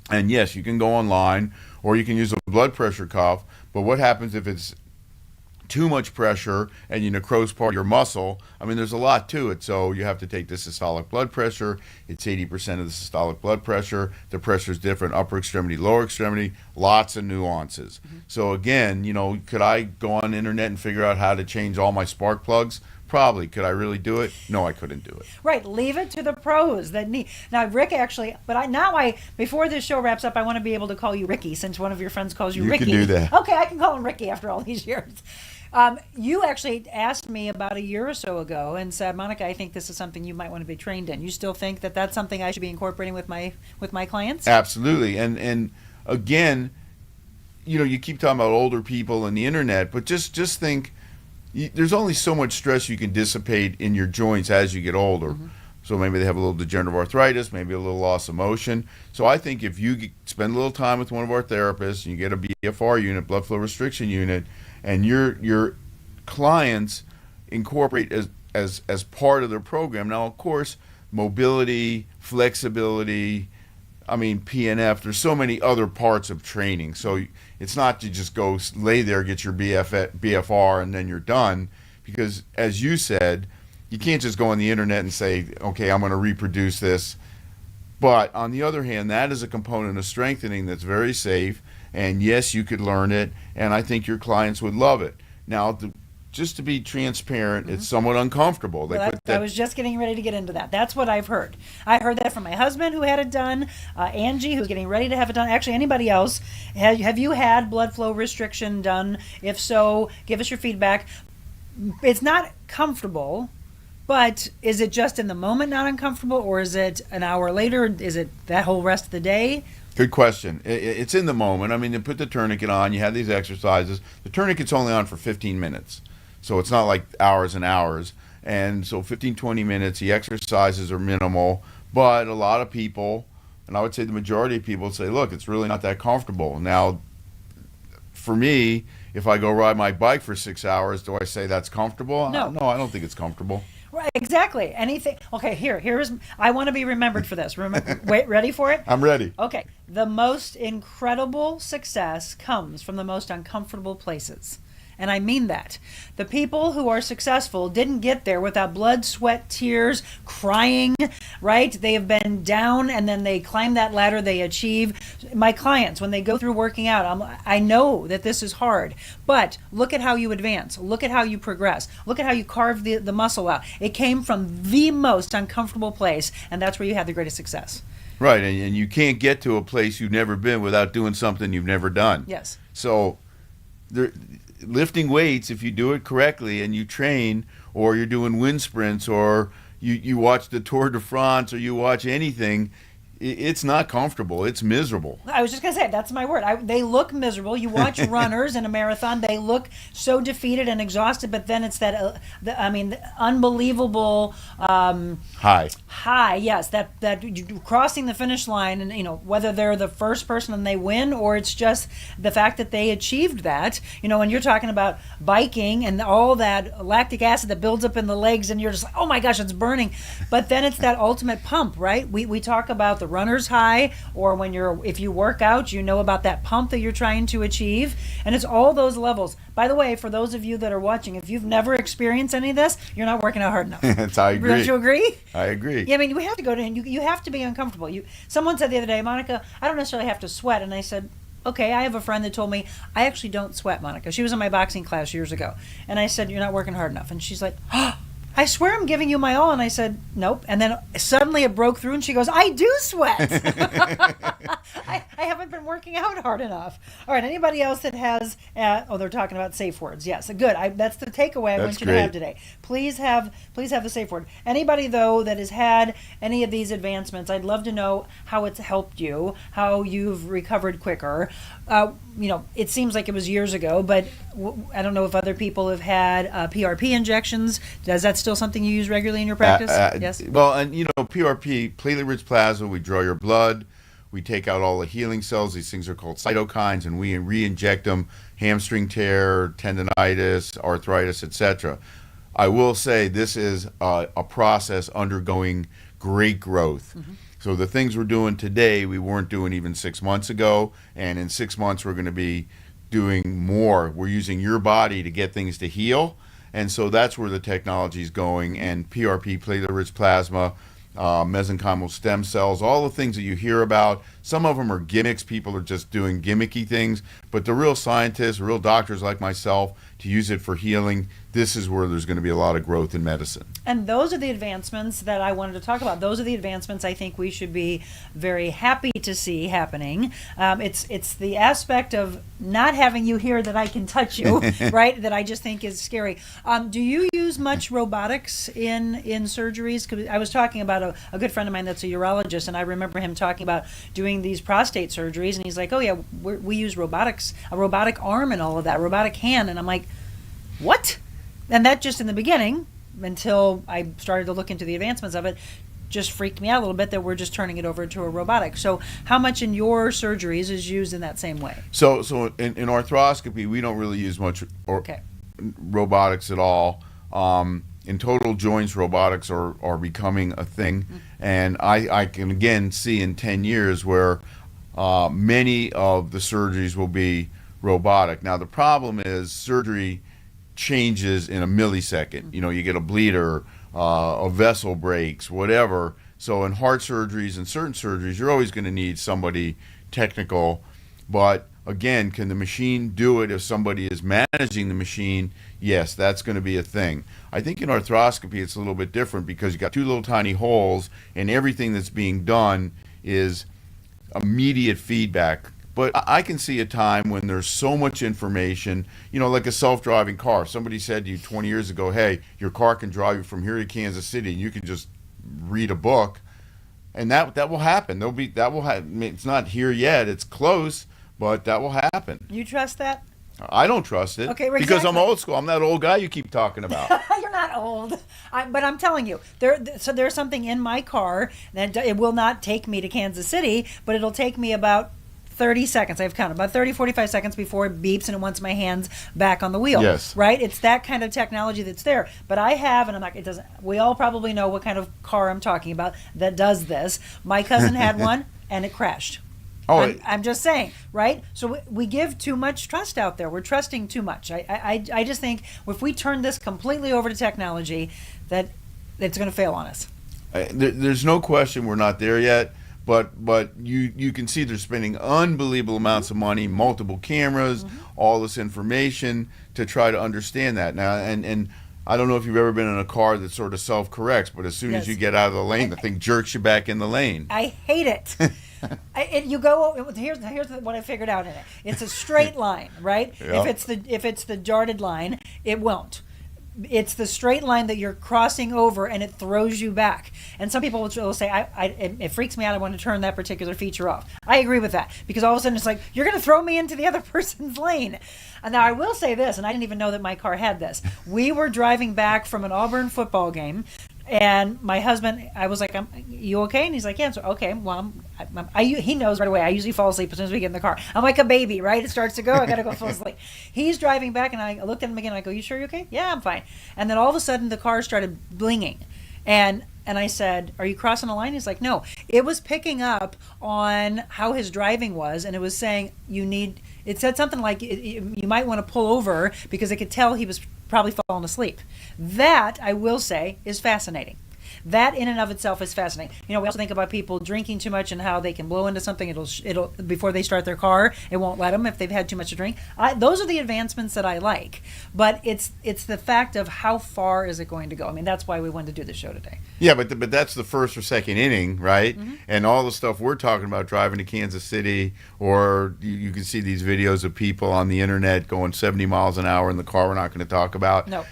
And yes, you can go online or you can use a blood pressure cuff. But what happens if it's too much pressure and you necrose part of your muscle? I mean, there's a lot to it. So you have to take the systolic blood pressure. It's 80% of the systolic blood pressure. The pressure is different, upper extremity, lower extremity, lots of nuances. So again, could I go on the internet and figure out how to change all my spark plugs? Probably. Could I really do it? No, I couldn't do it. Right. Leave it to the pros that need. Now, Rick actually, before this show wraps up, I want to be able to call you Ricky, since one of your friends calls you Ricky. You can do that. Okay, I can call him Ricky after all these years. You actually asked me about a year or so ago and said, Monica, I think this is something you might want to be trained in. You still think that that's something I should be incorporating with my clients? Absolutely. And again, you keep talking about older people and the internet, but just think, there's only so much stress you can dissipate in your joints as you get older. So maybe they have a little degenerative arthritis, maybe a little loss of motion. So I think if you spend a little time with one of our therapists and you get a BFR unit, blood flow restriction unit, and your clients incorporate as part of their program. Now, of course, mobility, flexibility, PNF, there's so many other parts of training. So it's not to just go lay there, get your BFR, and then you're done. Because as you said, you can't just go on the internet and say, okay, I'm going to reproduce this. But on the other hand, that is a component of strengthening that's very safe. And yes, you could learn it. And I think your clients would love it. Now, just to be transparent, it's somewhat uncomfortable. I was just getting ready to get into that. That's what I've heard. I heard that from my husband who had it done, Angie who's getting ready to have it done. Actually, anybody else. Have you had blood flow restriction done? If so, give us your feedback. It's not comfortable, but is it just in the moment not uncomfortable, or is it an hour later? Is it that whole rest of the day? Good question. It's in the moment. You put the tourniquet on, you have these exercises. The tourniquet's only on for 15 minutes. So it's not like hours and hours. And so 15, 20 minutes, the exercises are minimal. But a lot of people, and I would say the majority of people, say, look, it's really not that comfortable. Now, for me, if I go ride my bike for 6 hours, do I say that's comfortable? No. No, I don't think it's comfortable. Right, exactly. Anything. Okay, here's. I want to be remembered for this. Wait, ready for it? I'm ready. Okay. The most incredible success comes from the most uncomfortable places. And I mean that. The people who are successful didn't get there without blood, sweat, tears, crying, right? They have been down and then they climb that ladder, they achieve. My clients, when they go through working out, I know that this is hard, but look at how you advance. Look at how you progress. Look at how you carve the muscle out. It came from the most uncomfortable place, and that's where you had the greatest success. Right, and you can't get to a place you've never been without doing something you've never done. Yes. So lifting weights, if you do it correctly and you train, or you're doing wind sprints, or you watch the Tour de France, or you watch anything, it's not comfortable. It's miserable. I was just going to say, that's my word. They look miserable. You watch runners in a marathon, they look so defeated and exhausted, but then it's that, the unbelievable high, yes, that crossing the finish line, and, whether they're the first person and they win, or it's just the fact that they achieved that. When you're talking about biking and all that lactic acid that builds up in the legs, and you're just like, oh my gosh, it's burning. But then it's that ultimate pump, right? We talk about the runner's high, or if you work out, about that pump that you're trying to achieve, and it's all those levels. By the way, for those of you that are watching, if you've never experienced any of this, you're not working out hard enough. I agree. Don't you agree? I agree. Yeah, we have to go to, and you have to be uncomfortable. Someone said the other day, Monica, I don't necessarily have to sweat, and I said, okay, I have a friend that told me, I actually don't sweat, Monica. She was in my boxing class years ago, and I said, you're not working hard enough, and she's like, oh, I swear I'm giving you my all. And I said, nope. And then suddenly it broke through and she goes, I do sweat. I haven't been working out hard enough. All right. Anybody else that has, they're talking about safe words. Yes. Good. That's the takeaway I want you to have today. Please have the safe word. Anybody, though, that has had any of these advancements, I'd love to know how it's helped you, how you've recovered quicker. It seems like it was years ago, but I don't know if other people have had PRP injections. Does that still something you use regularly in your practice? Yes. Well, and PRP, platelet-rich plasma, we draw your blood, we take out all the healing cells. These things are called cytokines, and we re-inject them, hamstring tear, tendonitis, arthritis, etc. I will say this is a process undergoing great growth. So the things we're doing today, we weren't doing even 6 months ago, and in 6 months we're going to be doing more. We're using your body to get things to heal, and so that's where the technology is going. And PRP, platelet-rich plasma, mesenchymal stem cells, all the things that you hear about. Some of them are gimmicks. People are just doing gimmicky things, but the real scientists, real doctors like myself, to use it for healing, this is where there's going to be a lot of growth in medicine. And those are the advancements that I wanted to talk about. Those are the advancements I think we should be very happy to see happening. It's the aspect of not having you here that I can touch you, right, that I just think is scary. Do you use much robotics in surgeries? 'Cause I was talking about a good friend of mine that's a urologist, and I remember him talking about doing these prostate surgeries, and he's like, oh yeah, we use robotics, a robotic arm and all of that, robotic hand. And I'm like, what? And that just in the beginning, until I started to look into the advancements of it, just freaked me out a little bit that we're just turning it over to a robotic. So how much in your surgeries is used in that same way? So in arthroscopy, we don't really use much robotics at all. In total joints, robotics are becoming a thing. And I can again see in 10 years where many of the surgeries will be robotic. Now the problem is surgery changes in a millisecond. You get a bleeder, a vessel breaks, whatever. So in heart surgeries and certain surgeries, you're always going to need somebody technical. But again, can the machine do it if somebody is managing the machine? Yes, that's going to be a thing. I think in arthroscopy it's a little bit different because you got two little tiny holes and everything that's being done is immediate feedback. But I can see a time when there's so much information, like a self-driving car. Somebody said to you 20 years ago, hey, your car can drive you from here to Kansas City and you can just read a book. And that will happen. It's not here yet, it's close, but that will happen. You trust that? I don't trust it. Okay, because I'm old school. I'm that old guy you keep talking about. You're not old, but I'm telling you, there's something in my car that it will not take me to Kansas City, but it'll take me about 30 seconds. I've counted about 30, 45 seconds before it beeps and it wants my hands back on the wheel. Yes. Right? It's that kind of technology that's there. But I have, and we all probably know what kind of car I'm talking about that does this. My cousin had one and it crashed. I'm just saying, right? So we give too much trust out there. We're trusting too much. I just think if we turn this completely over to technology, that it's going to fail on us. There's no question we're not there yet, but you can see they're spending unbelievable amounts of money, multiple cameras, all this information to try to understand that. Now, and I don't know if you've ever been in a car that sort of self-corrects, but as soon as you get out of the lane, the thing jerks you back in the lane. I hate it. Here's what I figured out in it. It's a straight line, right? Yep. If it's the darted line, it won't. It's the straight line that you're crossing over, and it throws you back. And some people will say, it freaks me out. I want to turn that particular feature off. I agree with that because all of a sudden it's like you're going to throw me into the other person's lane. And now I will say this, and I didn't even know that my car had this. We were driving back from an Auburn football game. And my husband, I was like, you okay? And he's like, yeah. So, okay, well, he knows right away. I usually fall asleep as soon as we get in the car. I'm like a baby, right? It starts to go. I got to go fall asleep. He's driving back, and I looked at him again. And I go, you sure you're okay? Yeah, I'm fine. And then all of a sudden, the car started blinging. And I said, are you crossing a line? He's like, no. It was picking up on how his driving was, and it was saying it said something like you might want to pull over because it could tell he was probably falling asleep. That, I will say, is fascinating. That in and of itself is fascinating. We also think about people drinking too much and how they can blow into something. It'll before they start their car, it won't let them if they've had too much to drink. Those are the advancements that I like. But it's the fact of how far is it going to go. I mean, that's why we wanted to do this show today. Yeah, but that's the first or second inning, right? And all the stuff we're talking about, driving to Kansas City, or you can see these videos of people on the internet going 70 miles an hour in the car we're not going to talk about. No.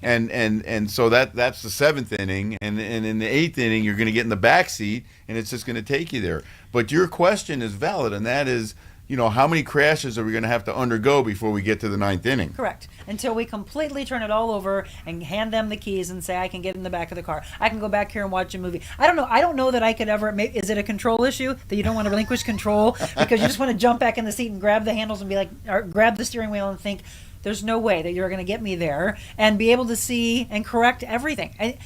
And so that's the seventh inning, and in the eighth inning you're going to get in the back seat, and it's just going to take you there. But your question is valid, and that is, how many crashes are we going to have to undergo before we get to the ninth inning? Correct. Until we completely turn it all over and hand them the keys and say, I can get in the back of the car. I can go back here and watch a movie. I don't know. I don't know that I could ever. Is it a control issue that you don't want to relinquish control because you just want to jump back in the seat and grab the handles and be like, or grab the steering wheel and think, there's no way that you're going to get me there, and be able to see and correct everything.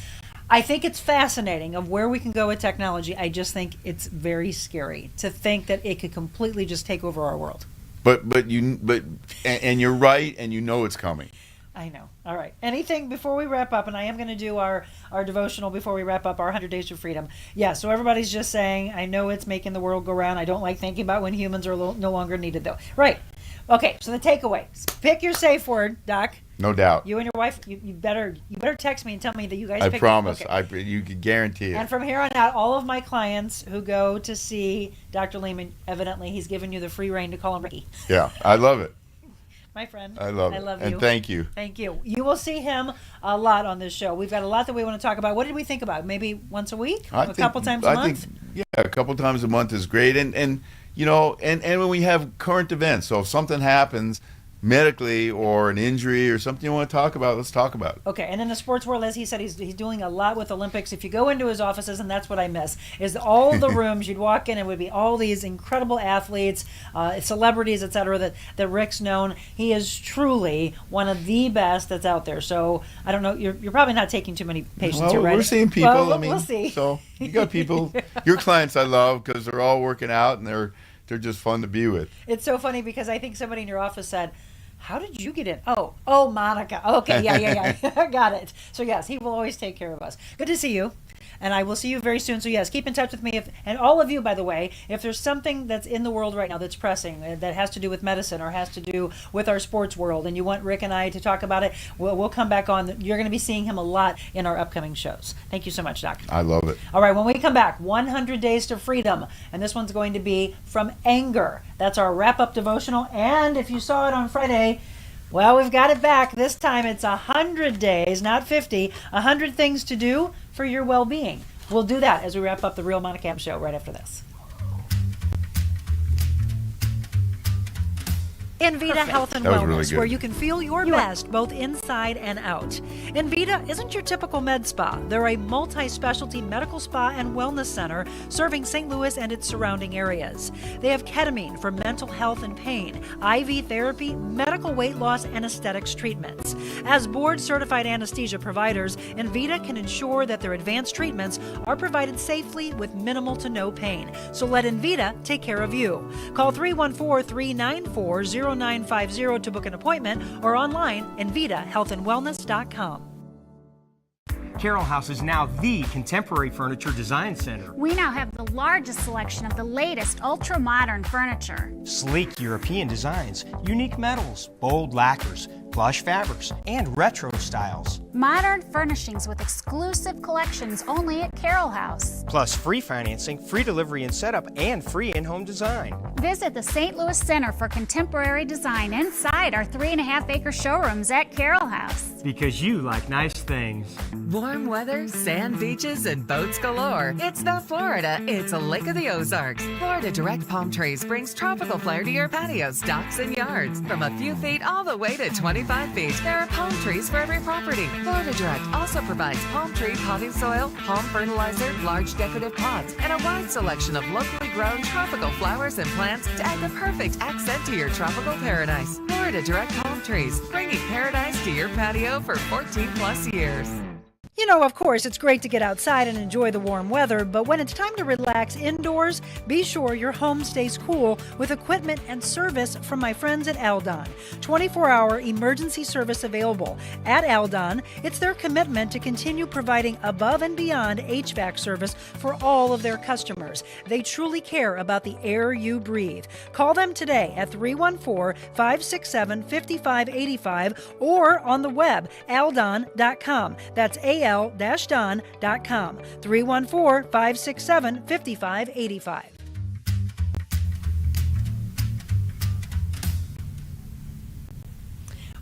I think it's fascinating of where we can go with technology. I just think it's very scary to think that it could completely just take over our world. But you're right, and it's coming. I know. All right. Anything before we wrap up? And I am going to do our devotional before we wrap up our 100 Days to Freedom. Yeah, so everybody's just saying, I know it's making the world go round. I don't like thinking about when humans are no longer needed, though. Right. Okay, so the takeaway. Pick your safe word, Doc. No doubt. You and your wife, you better text me and tell me that you guys I picked promise. Okay. You can guarantee it. And from here on out, all of my clients who go to see Dr. Lehman, evidently he's given you the free reign to call him Ricky. Yeah, I love it. My friend. I love it. I love you. And thank you. Thank you. You will see him a lot on this show. We've got a lot that we want to talk about. What did we think about? Maybe once a week? Couple times a month? A couple times a month is great. And when we have current events, so if something happens medically or an injury or something you want to talk about, let's talk about it. Okay, and in the sports world, as he said, he's doing a lot with Olympics. If you go into his offices, and that's what I miss, is all the rooms you'd walk in, it would be all these incredible athletes, celebrities, etc. that Rick's known. He is truly one of the best that's out there. So I don't know, you're probably not taking too many patients here, right? We're seeing people. Well, we'll see. So you got people. Your clients I love because they're all working out and they're just fun to be with. It's so funny because I think somebody in your office said, how did you get in? Oh, Monica. Okay, yeah. Got it. So yes, he will always take care of us. Good to see you. And I will see you very soon. So yes, keep in touch with me. And all of you, by the way, if there's something that's in the world right now that's pressing, that has to do with medicine or has to do with our sports world, and you want Rick and I to talk about it, we'll come back on. You're going to be seeing him a lot in our upcoming shows. Thank you so much, Doc. I love it. All right, when we come back, 100 Days to Freedom. And this one's going to be From Anger. That's our wrap-up devotional. And if you saw it on Friday, well, we've got it back. This time it's 100 days, not 50, 100 things to do for your well-being. We'll do that as we wrap up the Real Monica Adams show right after this. Envita Health and That was really Wellness, good. where you can feel your best both inside and out. Envita isn't your typical med spa. They're a multi-specialty medical spa and wellness center serving St. Louis and its surrounding areas. They have ketamine for mental health and pain, IV therapy, medical weight loss, and aesthetics treatments. As board-certified anesthesia providers, Envita can ensure that their advanced treatments are provided safely with minimal to no pain. So let Envita take care of you. Call 314-394-0950 to book an appointment or online EnvitaHealthAndWellness.com. Carroll House is now the contemporary furniture design center. We now have the largest selection of the latest ultra-modern furniture. Sleek European designs, unique metals, bold lacquers, plush fabrics, and retro styles. Modern furnishings with exclusive collections only at Carroll House. Plus free financing, free delivery and setup, and free in-home design. Visit the St. Louis Center for Contemporary Design inside our 3.5-acre showrooms at Carroll House. Because you like nice things. Warm weather, sand beaches, and boats galore. It's not Florida, it's a Lake of the Ozarks. Florida Direct Palm Trees brings tropical flair to your patios, docks, and yards. From a few feet all the way to 25 feet, there are palm trees for every property. Florida Direct also provides palm tree potting soil, palm fertilizer, large decorative pots, and a wide selection of locally grown tropical flowers and plants to add the perfect accent to your tropical paradise. Florida Direct Palm Trees, bringing paradise to your patio for 14 plus years. You know, of course, it's great to get outside and enjoy the warm weather, but when it's time to relax indoors, be sure your home stays cool with equipment and service from my friends at Aldon. 24-hour emergency service available. At Aldon, it's their commitment to continue providing above and beyond HVAC service for all of their customers. They truly care about the air you breathe. Call them today at 314-567-5585 or on the web, aldon.com. That's al-don.com, 314-567-5585.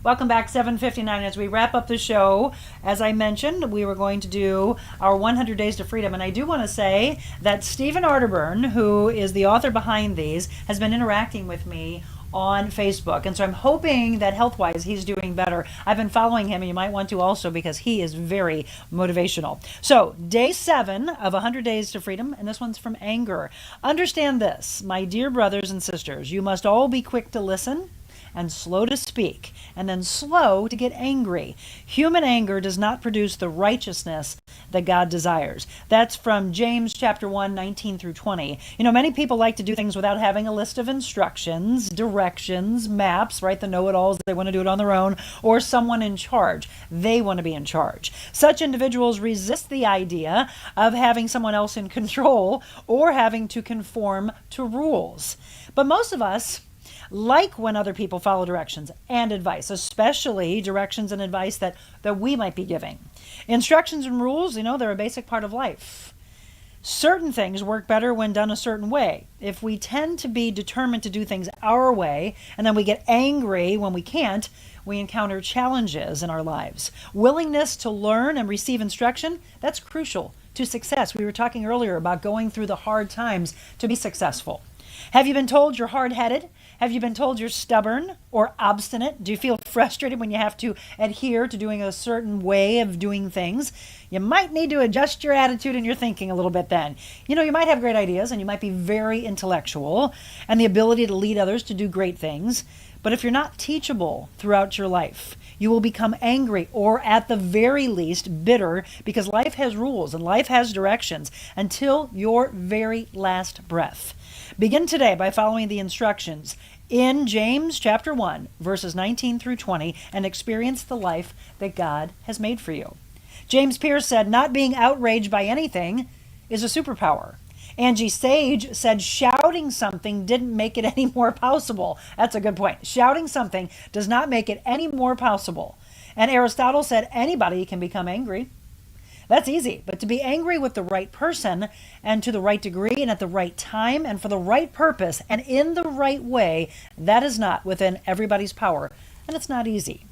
Welcome back, 7:59. As we wrap up the show, as I mentioned, we were going to do our 100 Days to Freedom. And I do want to say that Stephen Arterburn, who is the author behind these, has been interacting with me on Facebook. And so I'm hoping that health-wise he's doing better. I've been following him, and you might want to also, because he is very motivational. So day 7 of 100 Days to Freedom, and this one's from anger. Understand this, my dear brothers and sisters, you must all be quick to listen and slow to speak, and then slow to get angry. Human anger does not produce the righteousness that God desires. That's from James chapter 1, 19 through 20. You know, many people like to do things without having a list of instructions, directions, maps, right? The know-it-alls, they want to do it on their own, or someone in charge. They want to be in charge. Such individuals resist the idea of having someone else in control or having to conform to rules. But most of us like when other people follow directions and advice, especially directions and advice that we might be giving. Instructions and rules, you know, they're a basic part of life. Certain things work better when done a certain way. If we tend to be determined to do things our way, and then we get angry when we can't, we encounter challenges in our lives. Willingness to learn and receive instruction, that's crucial to success. We were talking earlier about going through the hard times to be successful. Have you been told you're hard-headed? Have you been told you're stubborn or obstinate? Do you feel frustrated when you have to adhere to doing a certain way of doing things? You might need to adjust your attitude and your thinking a little bit then. You know, you might have great ideas and you might be very intellectual and the ability to lead others to do great things. But if you're not teachable throughout your life, you will become angry or at the very least bitter, because life has rules and life has directions until your very last breath. Begin today by following the instructions in James chapter 1, verses 19 through 20, and experience the life that God has made for you. James Pierce said, not being outraged by anything is a superpower. Angie Sage said shouting something didn't make it any more possible. That's a good point. Shouting something does not make it any more possible. And Aristotle said anybody can become angry. That's easy, but to be angry with the right person and to the right degree and at the right time and for the right purpose and in the right way, that is not within everybody's power, and it's not easy.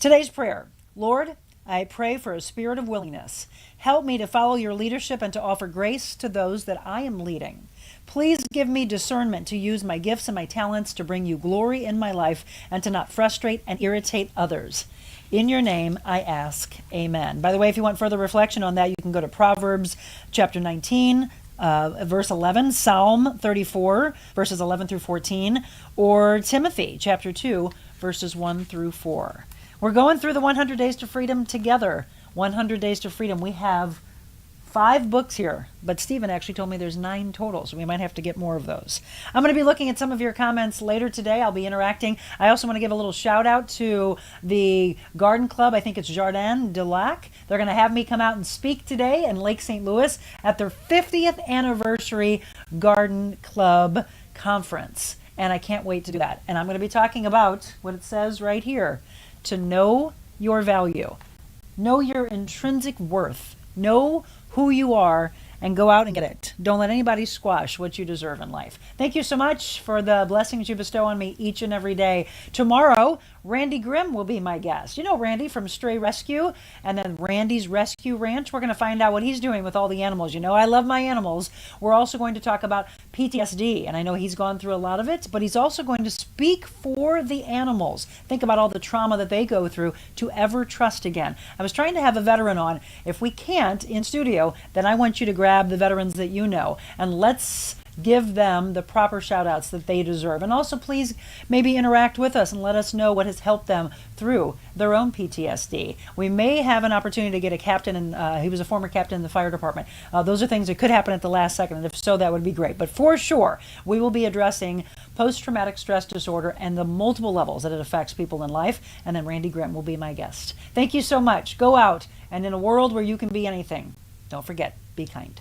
Today's prayer: Lord, I pray for a spirit of willingness. Help me to follow your leadership and to offer grace to those that I am leading. Please give me discernment to use my gifts and my talents to bring you glory in my life and to not frustrate and irritate others. In your name, I ask, amen. By the way, if you want further reflection on that, you can go to Proverbs chapter 19, verse 11, Psalm 34, verses 11 through 14, or Timothy chapter 2, verses 1 through 4. We're going through the 100 Days to Freedom together. 100 Days to Freedom. We have 5 books here, but Stephen actually told me there's 9 total, so we might have to get more of those. I'm going to be looking at some of your comments later today. I'll be interacting. I also want to give a little shout out to the garden club. I think it's Jardin de Lac. They're going to have me come out and speak today in Lake St. Louis at their 50th anniversary garden club conference, and I can't wait to do that. And I'm going to be talking about what it says right here: to know your value, know your intrinsic worth, know who you are, and go out and get it. Don't let anybody squash what you deserve in life. Thank you so much for the blessings you bestow on me each and every day. Tomorrow, Randy Grimm will be my guest. You know Randy from Stray Rescue and then Randy's Rescue Ranch. We're going to find out what he's doing with all the animals. You know, I love my animals. We're also going to talk about PTSD, and I know he's gone through a lot of it, but he's also going to speak for the animals. Think about all the trauma that they go through to ever trust again. I was trying to have a veteran on. If we can't in studio, then I want you to grab the veterans that you know, and let's give them the proper shout outs that they deserve. And also please maybe interact with us and let us know what has helped them through their own PTSD. We may have an opportunity to get a captain, and he was a former captain in the fire department. Those are things that could happen at the last second, and if so, that would be great. But for sure, we will be addressing post-traumatic stress disorder and the multiple levels that it affects people in life, and then Randy Grimm will be my guest. Thank you so much. Go out, and in a world where you can be anything, don't forget, be kind.